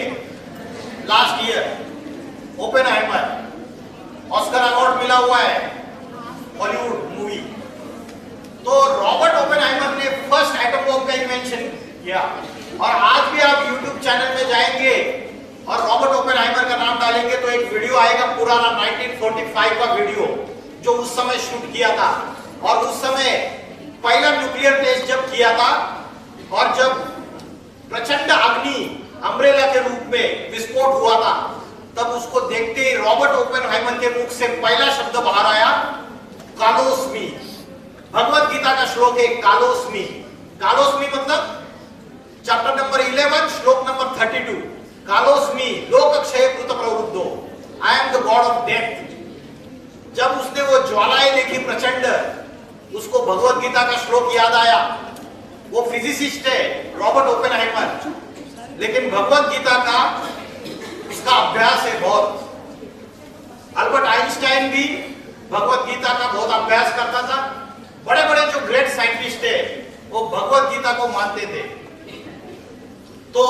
last year, Oppenheimer. Oscar award मिला हुआ है, हॉलीवुड मूवी। तो रॉबर्ट ओपेनहाइमर ने फर्स्ट एटम बॉम्ब का इन्वेंशन किया। और आज भी आप यूट्यूब चैनल में जाएंगे और रॉबर्ट ओपेनहाइमर का नाम डालेंगे तो एक वीडियो आएगा पुराना 1945 का वीडियो, जो उस समय शूट किया था। और उस समय पहला न्यूक्लियर टेस्ट जब किया था और जब प्रचंड अग्नि अम्ब्रेला के रूप में विस्फोट हुआ था, तब उसको देखते ही रॉबर्ट ओपेनहाइमर के मुख से पहला शब्द बाहर आया, कालोस्मी। भगवत गीता का श्लोक है कालोस्मी। कालोस्मी मतलब चैप्टर नंबर 11 श्लोक नंबर 32। कालोस्मी लोकक्षय कृत प्रवृद्धो, I am the god of death. जब उसने वो ज्वालाएं देखी प्रचंड, उसको भगवत गीता का श्लोक याद आया। वो फिजिसिस्ट है रॉबर्ट ओपेनहाइमर, लेकिन भगवत गीता का उसका अभ्यास है बहुत। अल्बर्ट आइंस्टाइन भी भगवत गीता का बहुत अभ्यास करता था। बड़े बड़े जो ग्रेट साइंटिस्ट है वो भगवत गीता को मानते थे। तो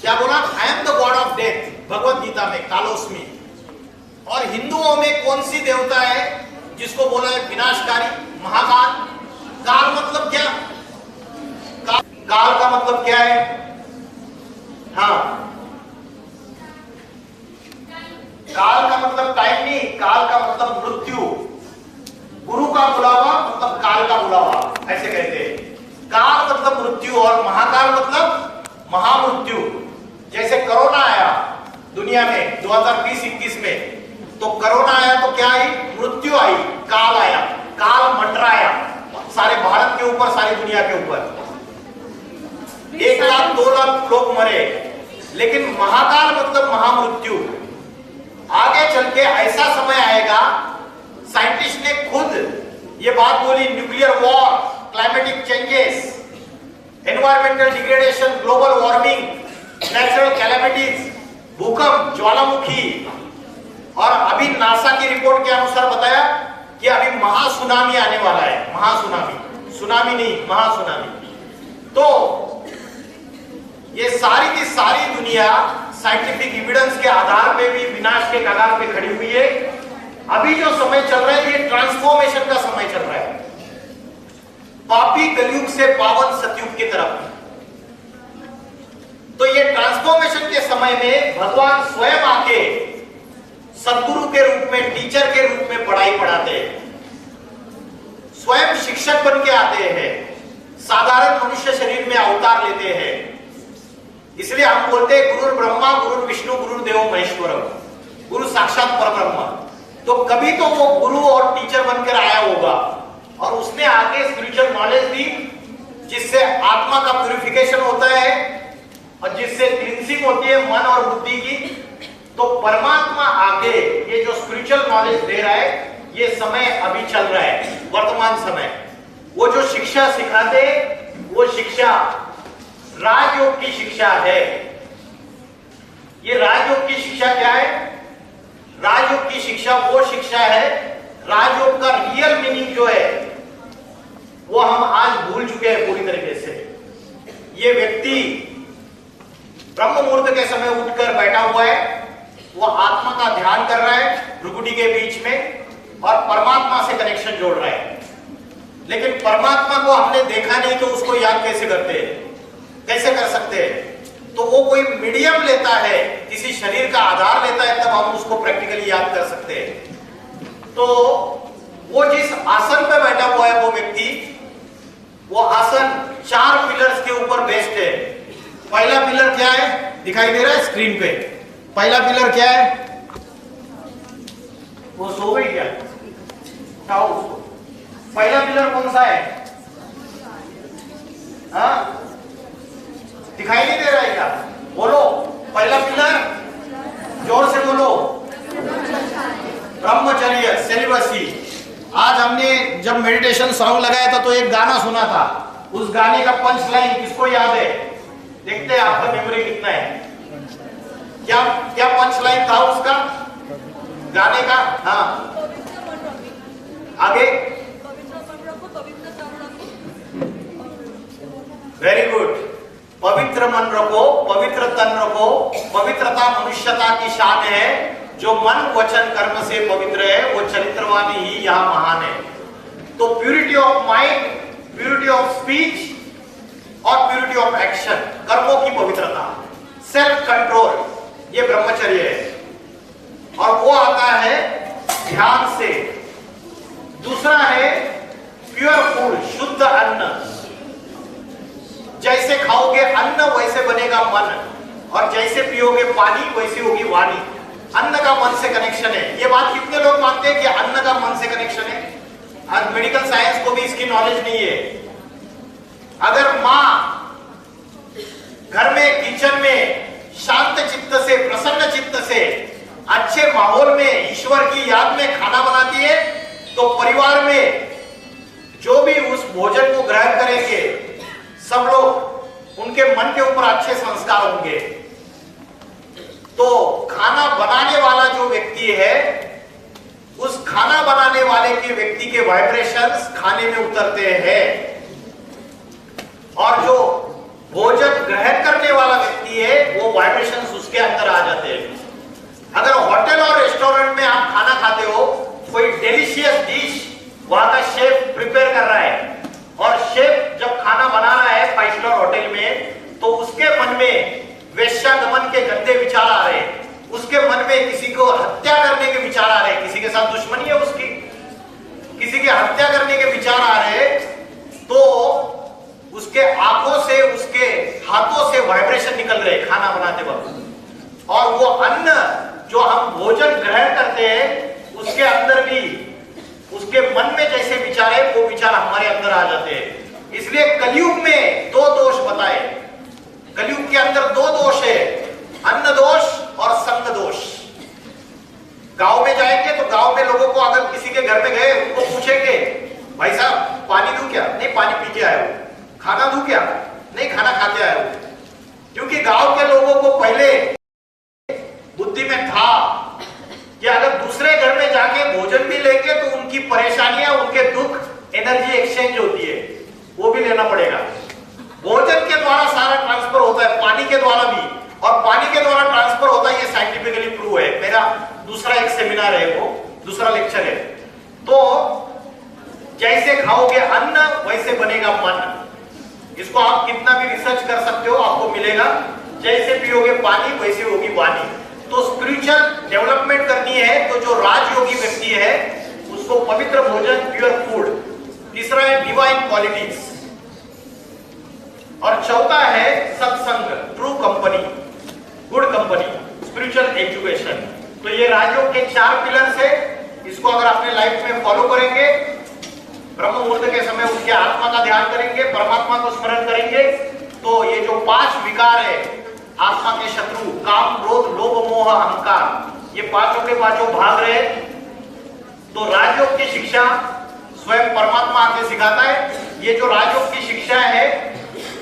क्या बोला? I am the god of death, Bhagavad Gita में कालोस्मी। और हिंदुओं में कौन सी देवता है जिसको बोला है विनाशकारी? महाकाल। काल मतलब क्या? काल का मतलब क्या है? हाँ, काल का मतलब टाइम नहीं, काल का मतलब मृत्यु। गुरु का बुलावा मतलब काल का बुलावा, ऐसे कहते हैं। काल मतलब मृत्यु और महाकाल मतलब महामृत्यु। जैसे कोरोना आया दुनिया में 2020-21 में, तो कोरोना आया तो क्या आई? मृत्यु आई। काल आया, काल मंडराया सारे भारत के ऊपर, सारी दुनिया के ऊपर। 1 लाख 2 लाख लोग मरे। लेकिन महाकाल मतलब महामृत्यु। आगे चल के ऐसा समय आएगा, साइंटिस्ट ने खुद ये बात बोली, nuclear war, climatic changes, environmental degradation, global warming, natural calamities, भूकंप, ज्वालामुखी। और अभी नासा की रिपोर्ट के अनुसार बताया कि अभी महासुनामी आने वाला है। महासुनामी, सुनामी नहीं, महासुनामी। तो ये सारी की सारी दुनिया साइंटिफिक एविडेंस के आधार पे भी विनाश के कगार पे खड़ी हुई है। अभी जो समय चल रहा है ये ट्रांसफॉर्मेशन का समय चल रहा है, पापी कलयुग से पावन सतयुग की तरफ। तो ये ट्रांसफॉर्मेशन के समय में भगवान स्वयं आके सदगुरु के रूप में, टीचर के रूप में पढ़ाई पढ़ाते हैं, स्वयं शिक्षक बन के आते हैं, साधारण मनुष्य शरीर में अवतार लेते हैं। इसलिए हम बोलते हैं गुरु ब्रह्मा, गुरु विष्णु, गुरु देवो महेश्वरम, गुरु साक्षात परब्रह्म। तो कभी तो वो गुरु और टीचर बनकर आया होगा और उसने आके स्पिरिचुअल नॉलेज दी, जिससे आत्मा का प्यूरिफिकेशन होता है और जिससे क्लींसिंग होती है मन और बुद्धि की। तो परमात्मा आके ये जो स्पिरिचुअल नॉलेज दे रहा है, ये समय अभी चल रहा है, वर्तमान समय। वो जो शिक्षा सिखाते वो शिक्षा राजयोग की शिक्षा है। ये राजयोग की शिक्षा क्या है? राजयोग की शिक्षा वो शिक्षा है, राजयोग का रियल मीनिंग जो है वो हम आज भूल चुके हैं पूरी तरीके से। ये व्यक्ति ब्रह्म मुहूर्त के समय उठकर बैठा हुआ है, वो आत्मा का ध्यान कर रहा है भ्रुकुटी के बीच में और परमात्मा से कनेक्शन जोड़ रहा है। लेकिन परमात्मा को हमने देखा नहीं तो उसको याद कैसे करते हैं, कैसे कर सकते हैं? तो वो कोई मीडियम लेता है, किसी शरीर का आधार लेता है, तब हम उसको प्रैक्टिकली याद कर सकते हैं। तो वो जिस आसन पे बैठा हुआ है वो व्यक्ति, वो आसन 4 पिलर्स के ऊपर बेस्ड है। पहला पिलर क्या है? दिखाई दे रहा है स्क्रीन पे। पहला पिलर क्या है? वो सो गई क्या? उठाओ उसको। पहला पिलर कौन सा है? हाँ, दिखाई नहीं दे रहा है क्या? बोलो, पहला पिलर जोर से बोलो। ब्रह्मचर्य, सेलिबसी। आज हमने जब मेडिटेशन सॉन्ग लगाया था तो एक गाना सुना था, उस गाने का पंच लाइन किसको याद है? देखते हैं आपका मेमोरी कितना है। क्या क्या पंच लाइन था उसका गाने का? हाँ, आगे। Very good. पवित्र मन रखो, पवित्र तन रखो। पवित्रता मनुष्यता की शान है। जो मन वचन कर्म से पवित्र है वो चरित्रवान ही यहां महान है। तो purity of mind, purity of speech और प्यूरिटी ऑफ एक्शन, कर्मों की पवित्रता, सेल्फ कंट्रोल, ये ब्रह्मचर्य है। और वो आता है ध्यान से। दूसरा है प्योर फूड, शुद्ध अन्न। जैसे खाओगे अन्न वैसे बनेगा मन, और जैसे पियोगे पानी वैसी होगी वाणी। अन्न का मन से कनेक्शन है। ये बात कितने लोग मानते हैं कि अन्न का मन से कनेक्शन है? आज मेडिकल साइंस को भी इसकी नॉलेज नहीं है। अगर मां घर में किचन में शांत चित्त से, प्रसन्न चित्त से, अच्छे माहौल में, ईश्वर की याद में खाना बनाती है, तो परिवार में जो भी उस भोजन को ग्रहण करेंगे सब लोग, उनके मन के ऊपर अच्छे संस्कार होंगे। तो खाना बनाने वाला जो व्यक्ति है, उस खाना बनाने वाले के व्यक्ति के वाइब्रेशंस खाने में उतरते हैं, और जो भोजन ग्रहण करने वाला व्यक्ति है वो वाइब्रेशंस उसके अंदर आ जाते हैं। अगर होटल और रेस्टोरेंट में आप खाना खाते हो, कोई डिलीशियस डिश वहां का शेफ प्रिपेयर कर रहा है, और शेफ जब खाना बना रहा है 5 स्टार होटल में, तो उसके मन में वेश्यागमन के गंदे विचार आ रहे हैं, उसके मन में किसी को हत्या करने के विचार आ रहे हैं, किसी के साथ दुश्मनी है उसकी, किसी के हत्या करने के विचार आ रहे हैं, तो उसके आंखों से, उसके हाथों से वाइब्रेशन निकल रहे हैं खाना बनाते वक्त। और वो अन्न जो हम भोजन ग्रहण करते हैं, उसके अंदर भी, उसके मन में जैसे विचार है वो विचार हमारे अंदर आ जाते हैं। इसलिए कलयुग में 2 दोष बताए। कलयुग के अंदर 2 दोष है, अन्न दोष और संग दोष। गांव में जाएंगे तो गांव में लोगों को, अगर किसी के घर में गए, उनको पूछेंगे, भाई साहब पानी दूं क्या? नहीं, पानी पी के आए हो। खाना दूं क्या? नहीं, खाना खा के आए हो। क्योंकि गांव के लोगों को पहले बुद्धि में था कि अगर दूसरे घर में जाके भोजन भी लेंगे तो उनकी परेशानियां, उनके दुख, एनर्जी एक्सचेंज होती है, वो भी लेना पड़ेगा। भोजन के द्वारा सारा ट्रांसफर होता है, पानी के द्वारा भी, और पानी के द्वारा ट्रांसफर होता है, ये साइंटिफिकली प्रूव है। मेरा दूसरा एक सेमिनार है, वो दूसरा लेक्चर है। तो जैसे खाओगे अन्न वैसे बनेगा मन। इसको आप कितना भी रिसर्च कर सकते हो, आपको मिलेगा। जैसे पियोगे पानी वैसे होगी वाणी। तो स्पिरिचुअल डेवलपमेंट करनी है तो जो राजयोगी व्यक्ति है उसको पवित्र भोजन, प्योर फूड। तीसरा है डिवाइन क्वालिटीज, और चौथा है सत्संग, true company, good company, spiritual education. तो ये राजयोग के 4 पिलर्स है। इसको अगर अपने लाइफ में फॉलो करेंगे, ब्रह्म मुहूर्त के समय उसके आत्मा का ध्यान करेंगे, परमात्मा को स्मरण करेंगे, तो ये जो 5 विकार है आत्मा के शत्रु, काम, क्रोध, लोभ, मोह, अहंकार, ये पांचों के पांचों भाग रहे। तो राजयोग की शिक्षा स्वयं परमात्मा आके सिखाता है। ये जो राजयोग की शिक्षा है,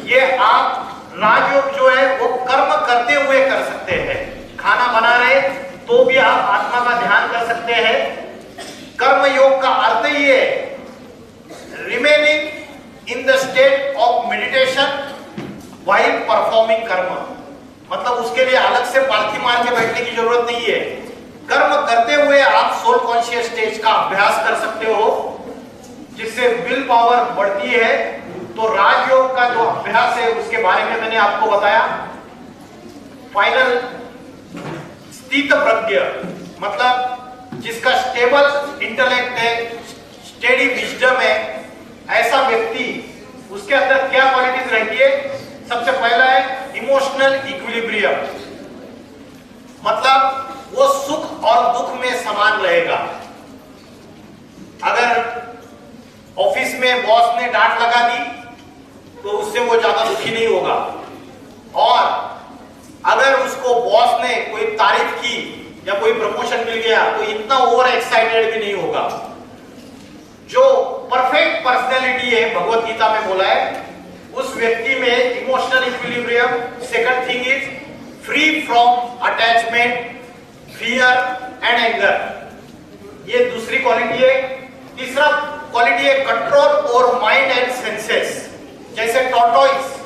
ये आप राजयोग जो है वो कर्म करते हुए कर सकते हैं। खाना बना रहे तो भी आप आत्मा का ध्यान कर सकते हैं। कर्म योग का अर्थ ही है remaining in the state of meditation while performing कर्म। मतलब उसके लिए अलग से पालथी मार के बैठने की जरूरत नहीं है। कर्म करते हुए आप सोल कॉन्शियस स्टेज का अभ्यास कर सकते हो, जिससे विल पावर बढ़ती है। तो राजयोग का जो अभ्यास है उसके बारे में मैंने आपको बताया। फाइनल स्थित प्रज्ञ मतलब जिसका स्टेबल इंटेलेक्ट है, स्टेडी विजडम है, ऐसा व्यक्ति, उसके अंदर क्या क्वालिटीज रहती है? सबसे पहला है इमोशनल इक्विलिब्रियम, मतलब वो सुख और दुख में समान रहेगा। अगर ऑफिस में बॉस ने डांट लगा दी तो उससे वो ज्यादा दुखी नहीं होगा, और अगर उसको बॉस ने कोई तारीफ की या कोई प्रमोशन मिल गया तो इतना ओवर एक्साइटेड भी नहीं होगा। जो परफेक्ट पर्सनैलिटी है, भगवत गीता में बोला है, उस व्यक्ति में emotional equilibrium. Second thing is free from attachment, fear and anger, ये दूसरी क्वालिटी है। तीसरा क्वालिटी है control over mind and senses. जैसे टॉर्टोइज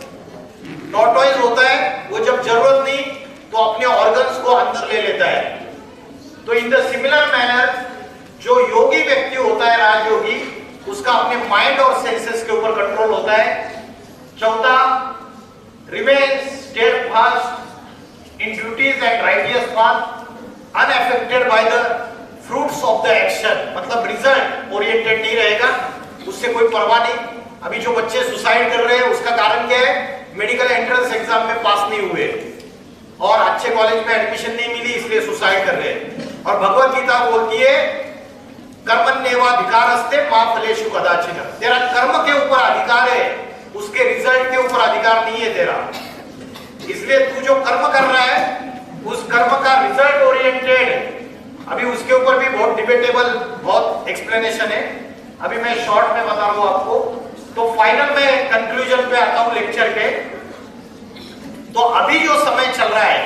होता है, वो जब जरूरत नहीं तो अपने ऑर्गन्स को अंदर ले लेता है। तो इन द सिमिलर मैनर जो योगी व्यक्ति होता है, राजयोगी, उसका अपने माइंड और सेंसेस के ऊपर कंट्रोल होता है। चौथा, remain steadfast in duties and righteous path, unaffected by the fruits of the action, मतलब रिजल्ट ओरिएंटेड नहीं रहेगा, उससे कोई परवाह नहीं। अभी जो बच्चे सुसाइड कर रहे हैं उसका कारण क्या है? मेडिकल एंट्रेंस एग्जाम में पास नहीं हुए और अच्छे कॉलेज में एडमिशन नहीं मिली, इसलिए सुसाइड कर रहे हैं। और भगवत गीता बोलती है कर्मण्येवाधिकारस्ते मा फलेषु कदाचिन, तेरा कर्म के ऊपर अधिकार है, उसके रिजल्ट के ऊपर अधिकार नहीं है तेरा। इसलिए तू जो कर्म कर रहा है उस कर्म का रिजल्ट ओरिएंटेड, अभी उसके ऊपर भी बहुत डिबेटेबल, बहुत एक्सप्लेनेशन है, अभी मैं शॉर्ट में बता रहा हूं आपको। तो फाइनल में कंक्लूजन पे आता हूं लेक्चर के। तो अभी जो समय चल रहा है,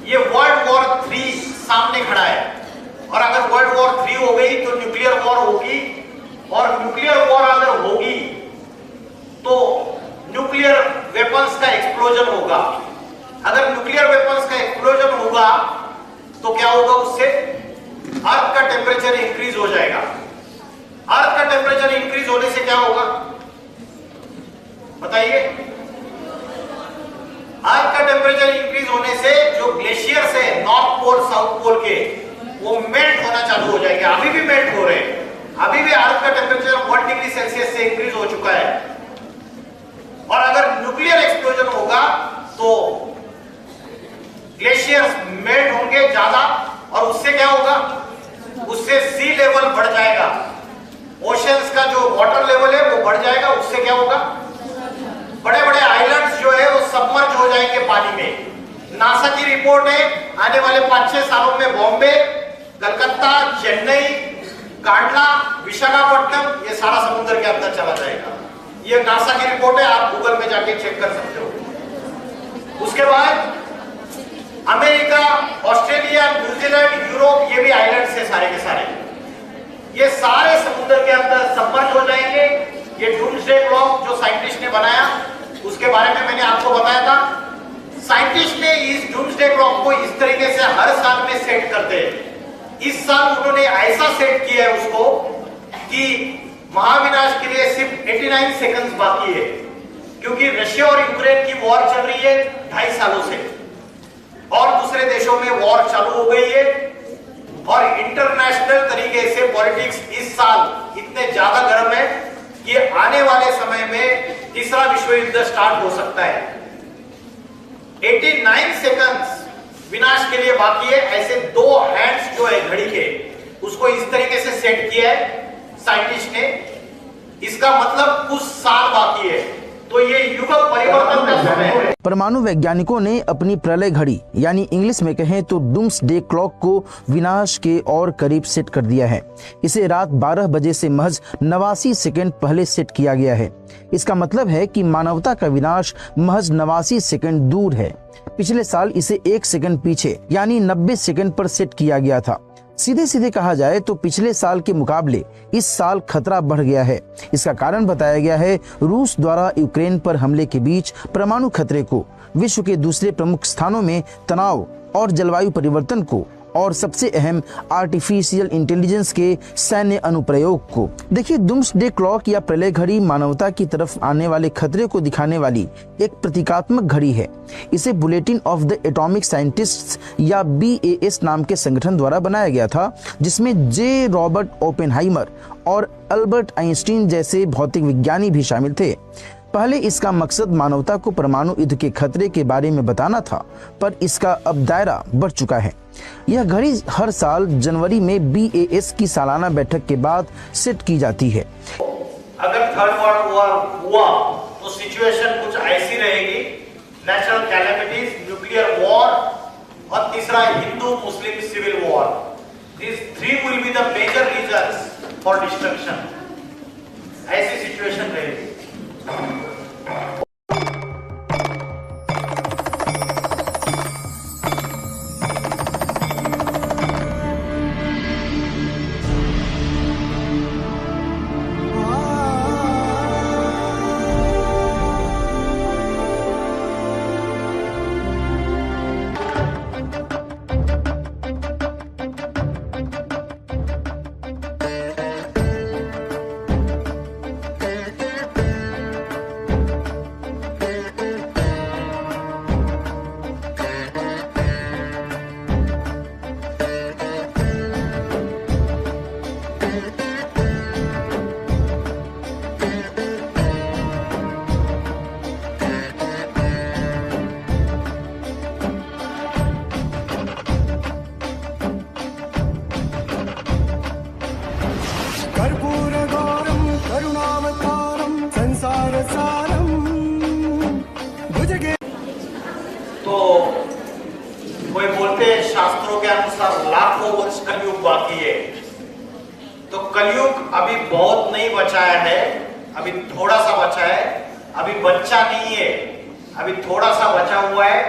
ये वर्ल्ड वॉर 3 सामने खड़ा है, और अगर वर्ल्ड वॉर 3 हो गई तो न्यूक्लियर वॉर होगी, और न्यूक्लियर वॉर अगर होगी तो न्यूक्लियर वेपन्स का एक्सप्लोजन होगा। अगर न्यूक्लियर वेपन्स का एक्सप्लोजन होगा तो क्या होगा? उससे अर्थ का टेम्परेचर इंक्रीज हो जाएगा। अर्थ का टेम्परेचर इंक्रीज होने से क्या होगा बताइए? अर्थ का टेम्परेचर इंक्रीज होने से जो ग्लेशियर्स है नॉर्थ पोल साउथ पोल के, वो मेल्ट होना चालू हो जाएंगे। अभी भी मेल्ट हो रहे हैं, अभी भी अर्थ का टेम्परेचर 1 डिग्री सेल्सियस से इंक्रीज हो चुका है। और अगर न्यूक्लियर एक्सप्लोजन होगा तो ग्लेशियर्स मेल्ट होंगे ज्यादा, और उससे क्या होगा? उससे सी लेवल बढ़ जाएगा, ओशंस का जो वाटर लेवल है वो बढ़ जाएगा। उससे क्या होगा? बड़े बड़े आइलैंड्स जो है वो सबमर्ज हो जाएंगे पानी में। नासा की रिपोर्ट है, आने वाले 5-6 सालों में बॉम्बे, कलकत्ता, चेन्नई, कांडला, विशाखापट्टनम, ये सारा समुद्र के अंदर चला जाएगा। ये नासा की रिपोर्ट है, आप गूगल में जाके चेक कर सकते हो। उसके बाद अमेरिका, ऑस्ट्रेलिया, न्यूजीलैंड, यूरोप, ये भी आइलैंड्स है सारे के सारे, ये सारे समुद्र के अंदर सबमर्ज हो जाएंगे। ये डूम्सडे क्लॉक जो साइंटिस्ट ने बनाया उसके बारे में मैंने आपको बताया था। साइंटिस्ट ने इस डूम्सडे क्लॉक को इस तरीके से हर साल में सेट करते हैं। इस साल उन्होंने ऐसा सेट किया है उसको कि महाविनाश के लिए सिर्फ 89 सेकंड्स बाकी है, क्योंकि रशिया और यूक्रेन की वॉर चल रही है 2.5 सालों से, और दूसरे देशों में वॉर चालू हो गई है, और इंटरनेशनल तरीके से पॉलिटिक्स इस साल इतने ज्यादा गर्म है कि आने वाले समय में तीसरा विश्व युद्ध स्टार्ट हो सकता है। 89 सेकंड्स विनाश के लिए बाकी है। ऐसे 2 हैंड्स जो है घड़ी के, उसको इस तरीके से सेट किया है साइंटिस्ट ने। इसका मतलब कुछ साल बाकी है। तो ये युग परिवर्तन का समय है। परमाणु वैज्ञानिकों ने अपनी प्रलय घड़ी यानी इंग्लिश में कहें तो डूम्सडे क्लॉक को विनाश के और करीब सेट कर दिया है। इसे रात 12 बजे से महज 89 सेकंड पहले सेट किया गया है। इसका मतलब है कि मानवता का विनाश महज 89 सेकंड दूर है। पिछले साल इसे 1 सेकंड पीछे यानी 90 सेकंड पर सेट किया गया था। सीधे सीधे कहा जाए तो पिछले साल के मुकाबले इस साल खतरा बढ़ गया है। इसका कारण बताया गया है रूस द्वारा यूक्रेन पर हमले के बीच परमाणु खतरे को, विश्व के दूसरे प्रमुख स्थानों में तनाव और जलवायु परिवर्तन को, और सबसे अहम आर्टिफिशियल इंटेलिजेंस के सैन्य अनुप्रयोग को। देखिए, डूम्सडे क्लॉक या प्रलय घड़ी मानवता की तरफ आने वाले खतरे को दिखाने वाली एक प्रतीकात्मक घड़ी है। इसे bulletin of the atomic scientists या BAS नाम के संगठन द्वारा बनाया गया था, जिसमें जे रॉबर्ट ओपेनहाइमर और अल्बर्ट आइंस्टीन जैसे भौतिक विज्ञानी भी शामिल थे। पहले इसका मकसद मानवता को परमाणु युद्ध के खतरे के बारे में बताना था, पर इसका अब दायरा बढ़ चुका है। यह घड़ी हर साल जनवरी में BAS की सालाना बैठक के बाद सेट की जाती है। अगर थर्ड वर्ल्ड वॉर हुआ तो सिचुएशन कुछ ऐसी रहेगी, नेचुरल कैलेमिटीज, न्यूक्लियर वॉर और तीसरा Hindu Muslim civil war. These three will be the major reasons for destruction. ऐसी सिचुएशन रहेगी। कर्पूरगौरं करुणावतारं संसारसारं भुजगे। तो कोई बोलते हैं शास्त्रों के अनुसार लाखों वर्ष कलयुग बाकी है, तो कलयुग अभी बहुत नहीं बचाया है, अभी थोड़ा सा बचा है, अभी बच्चा नहीं है, अभी थोड़ा सा बचा हुआ है।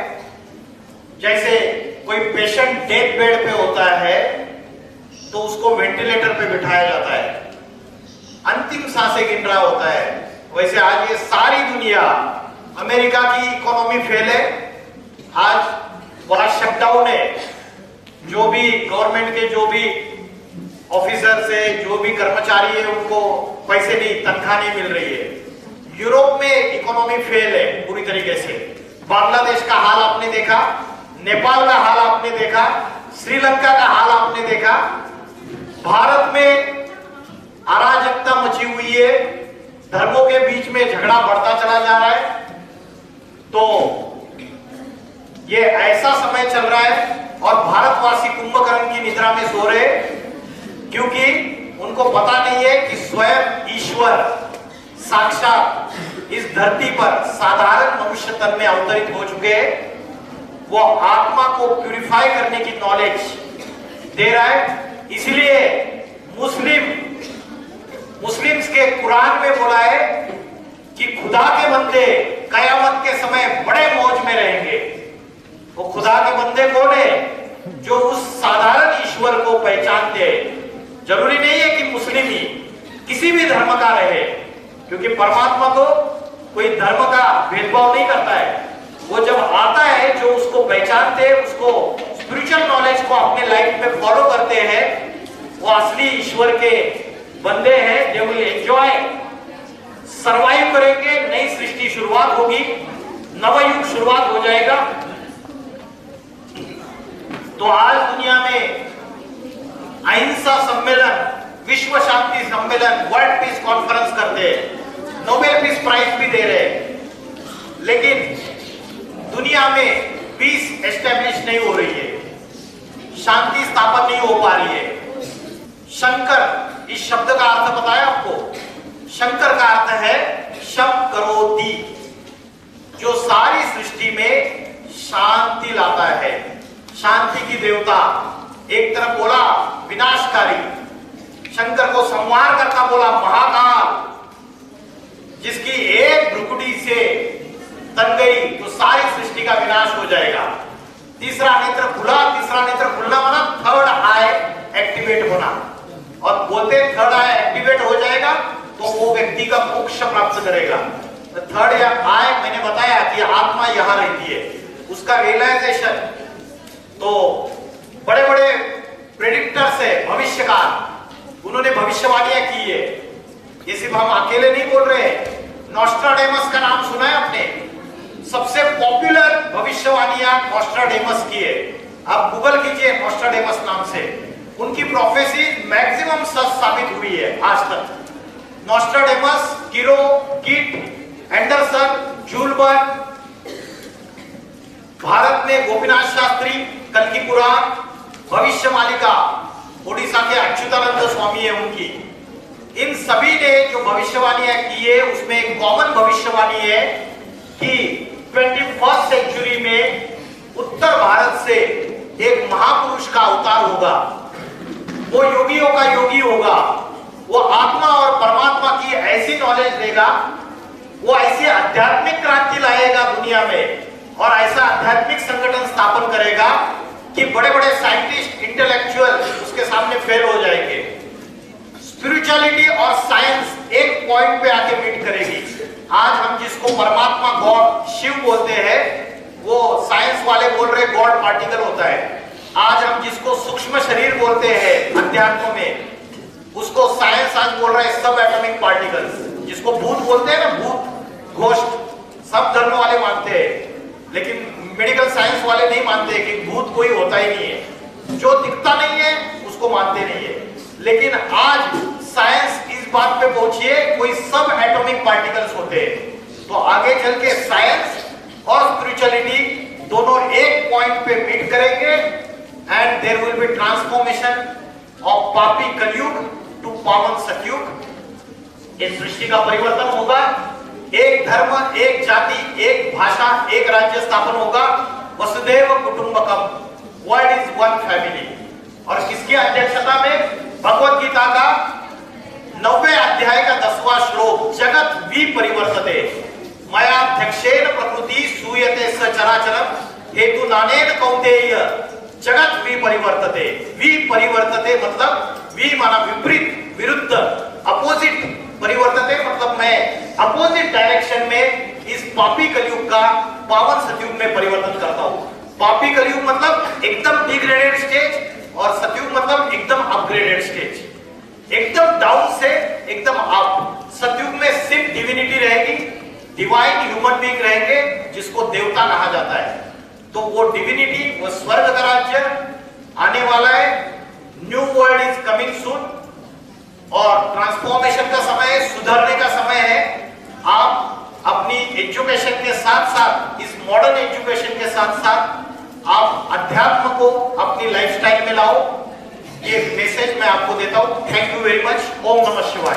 जैसे कोई पेशेंट डेथ बेड पे होता है तो उसको वेंटिलेटर पे बिठाया जाता है, अंतिम सांसें गिन रहा होता है, वैसे आज ये सारी दुनिया, अमेरिका की इकोनॉमी फेल है, आज वहां शटडाउन है, जो भी गवर्नमेंट के जो भी ऑफिसर्स है, जो भी कर्मचारी है, उनको पैसे नहीं, तनख्वाह नहीं मिल रही है। यूरोप में इकोनॉमी फेल है पूरी तरीके से। बांग्लादेश का हाल आपने देखा, नेपाल का हाल आपने देखा, श्रीलंका का हाल आपने देखा। भारत में अराजकता मची हुई है, धर्मों के बीच में झगड़ा बढ़ता चला जा रहा है। तो ये ऐसा समय चल रहा है और भारतवासी कुंभकर्ण की निद्रा में सो रहे, क्योंकि उनको पता नहीं है कि स्वयं ईश्वर साक्षात इस धरती पर साधारण मनुष्य तन में अवतरित हो चुके हैं। वो आत्मा को प्यूरिफाई करने की नॉलेज दे रहा है। इसलिए मुस्लिम्स के कुरान में बोला है कि खुदा के बंदे कयामत के समय बड़े मौज में रहेंगे। वो खुदा के बंदे कौन है? जो उस साधारण ईश्वर को पहचानते हैं। जरूरी नहीं है कि मुस्लिम ही, किसी भी धर्म का रहे, क्योंकि परमात्मा को कोई धर्म का भेदभाव नहीं करता है। वो जब आता है, जो उसको पहचानते हैं, उसको स्पिरिचुअल नॉलेज को अपने लाइफ में फॉलो करते हैं, वो असली ईश्वर के बंदे हैं। दे विल एंजॉय, सर्वाइव करेंगे, नई सृष्टि शुरुआत होगी, नवयुग शुरुआत हो जाएगा। तो आज दुनिया में अहिंसा सम्मेलन, विश्व शांति सम्मेलन, वर्ल्ड पीस कॉन्फ्रेंस करते हैं, नोबेल पीस प्राइज भी दे रहे हैं, लेकिन दुनिया में पीस एस्टेब्लिश नहीं हो रही है, शांति स्थापन नहीं हो पा रही है। शंकर, इस शब्द का अर्थ पता है आपको? शंकर का अर्थ है शम करोति, जो सारी सृष्टि में शांति लाता है, शांति की देवता। एक तरफ बोला विनाशकारी, शंकर को संहार करता बोला महाकाल, जिसकी एक भ्रुकुटी से तन गई तो सारी सृष्टि का विनाश हो जाएगा। तीसरा नेत्र खुला, तीसरा नेत्र खुलना माना थर्ड आई एक्टिवेट होना, और बोलते थर्ड आई एक्टिवेट हो जाएगा तो वो व्यक्ति का मोक्ष प्राप्त करेगा। थर्ड आई मैंने बताया कि आत्मा यहां रहती है, उसका रियलाइजेशन। तो बड़े बड़े प्रेडिक्टर्स है, भविष्यकार, उन्होंने भविष्यवाणियां की है। ये सिर्फ हम अकेले नहीं बोल रहे हैं। नॉस्ट्राडेमस का नाम सुना है आपने? सबसे पॉपुलर भविष्यवाणियां नॉस्ट्राडेमस की है। आप गूगल कीजिए नॉस्ट्राडेमस नाम से, उनकी प्रोफेसी मैक्सिमम सच साबित हुई है आज तक। नॉस्ट्राडेमस, किरो, कीट, एंडरसन, जूलबर्ग, भारत में गोपीनाथ शास्त्री, कल्कि पुराण, भविष्य मालिका ओडिशा के अच्युतानंद स्वामी है उनकी। इन सभी ने जो भविष्यवाणियां की है उसमें एक कॉमन भविष्यवाणी है कि 21st सेंचुरी में उत्तर भारत से एक महापुरुष का अवतार होगा। वो योगियों का योगी होगा, वो आत्मा और परमात्मा की ऐसी नॉलेज देगा, वो ऐसी आध्यात्मिक क्रांति लाएगा दुनिया में, और ऐसा आध्यात्मिक संगठन स्थापन करेगा कि बड़े बड़े साइंटिस्ट, इंटेलेक्चुअल उसके सामने फेल हो जाएंगे। स्पिरिचुअलिटी और साइंस एक पॉइंट पे आके मीट करेगी। आज हम जिसको परमात्मा, गॉड, शिव बोलते हैं, वो साइंस वाले बोल रहे गॉड पार्टिकल होता है। आज हम जिसको सूक्ष्म शरीर बोलते हैं अध्यात्म में, उसको साइंस आज बोल रहा है सब एटॉमिक पार्टिकल्स। जिसको भूत बोलते हैं ना, भूत, घोस्ट, सब धर्म वाले मानते हैं, लेकिन मेडिकल साइंस वाले नहीं मानते कि भूत कोई होता ही नहीं है। जो दिखता नहीं है उसको मानते नहीं है। लेकिन आज साइंस इस बात पे पहुंची है कोई सब एटॉमिक पार्टिकल्स होते हैं। तो आगे चल के साइंस और स्पिरिचुअलिटी दोनों एक पॉइंट पे मीट करेंगे, and there will be transformation of पापी कलयुग टू पावन सतयुग। इस सृष्टि का परिवर्तन होगा, एक धर्म, एक जाति, एक भाषा, एक राज्य स्थापन होगा। वसुदेव कुटुंबकम, वर्ल्ड इज वन फैमिली। और किसकी अध्यक्षता में? भगवत गीता का 90वें अध्याय का 10वां श्लोक, जगत विपरिवर्तते मयाध्यक्षेन प्रकृति सूयते सचराचरम हेतु नानेन कौन्तेय जगत विपरिवर्तते। विपरिवर्तते मतलब वी माना विपरीत, विरुद्ध, अपोजिट। परिवर्तते मतलब मैं अपोजिट डायरेक्शन में इस पापी कलयुग का पावन सतयुग में परिवर्तन करता हूं। पापी कलयुग मतलब एकदम डिग्रेडेड स्टेज, और सतयुग मतलब एकदम अपग्रेडेड स्टेज। एकदम डाउन से एकदम अप। सतयुग में सिर्फ डिविनिटी रहेगी, डिवाइन ह्यूमन बीइंग रहेंगे, जिसको देवता कहा जाता है। तो वो डिविनिटी, वो स्वर्ग का राज्य आने वाला है। New world is coming soon, और ट्रांसफॉर्मेशन का समय है, सुधरने का समय है। आप अपनी एजुकेशन के साथ साथ, इस मॉडर्न एजुकेशन के साथ साथ आप अध्यात्म को अपनी लाइफस्टाइल में लाओ। ये मैसेज मैं आपको देता हूं। Thank you very much. ओम नमः शिवाय।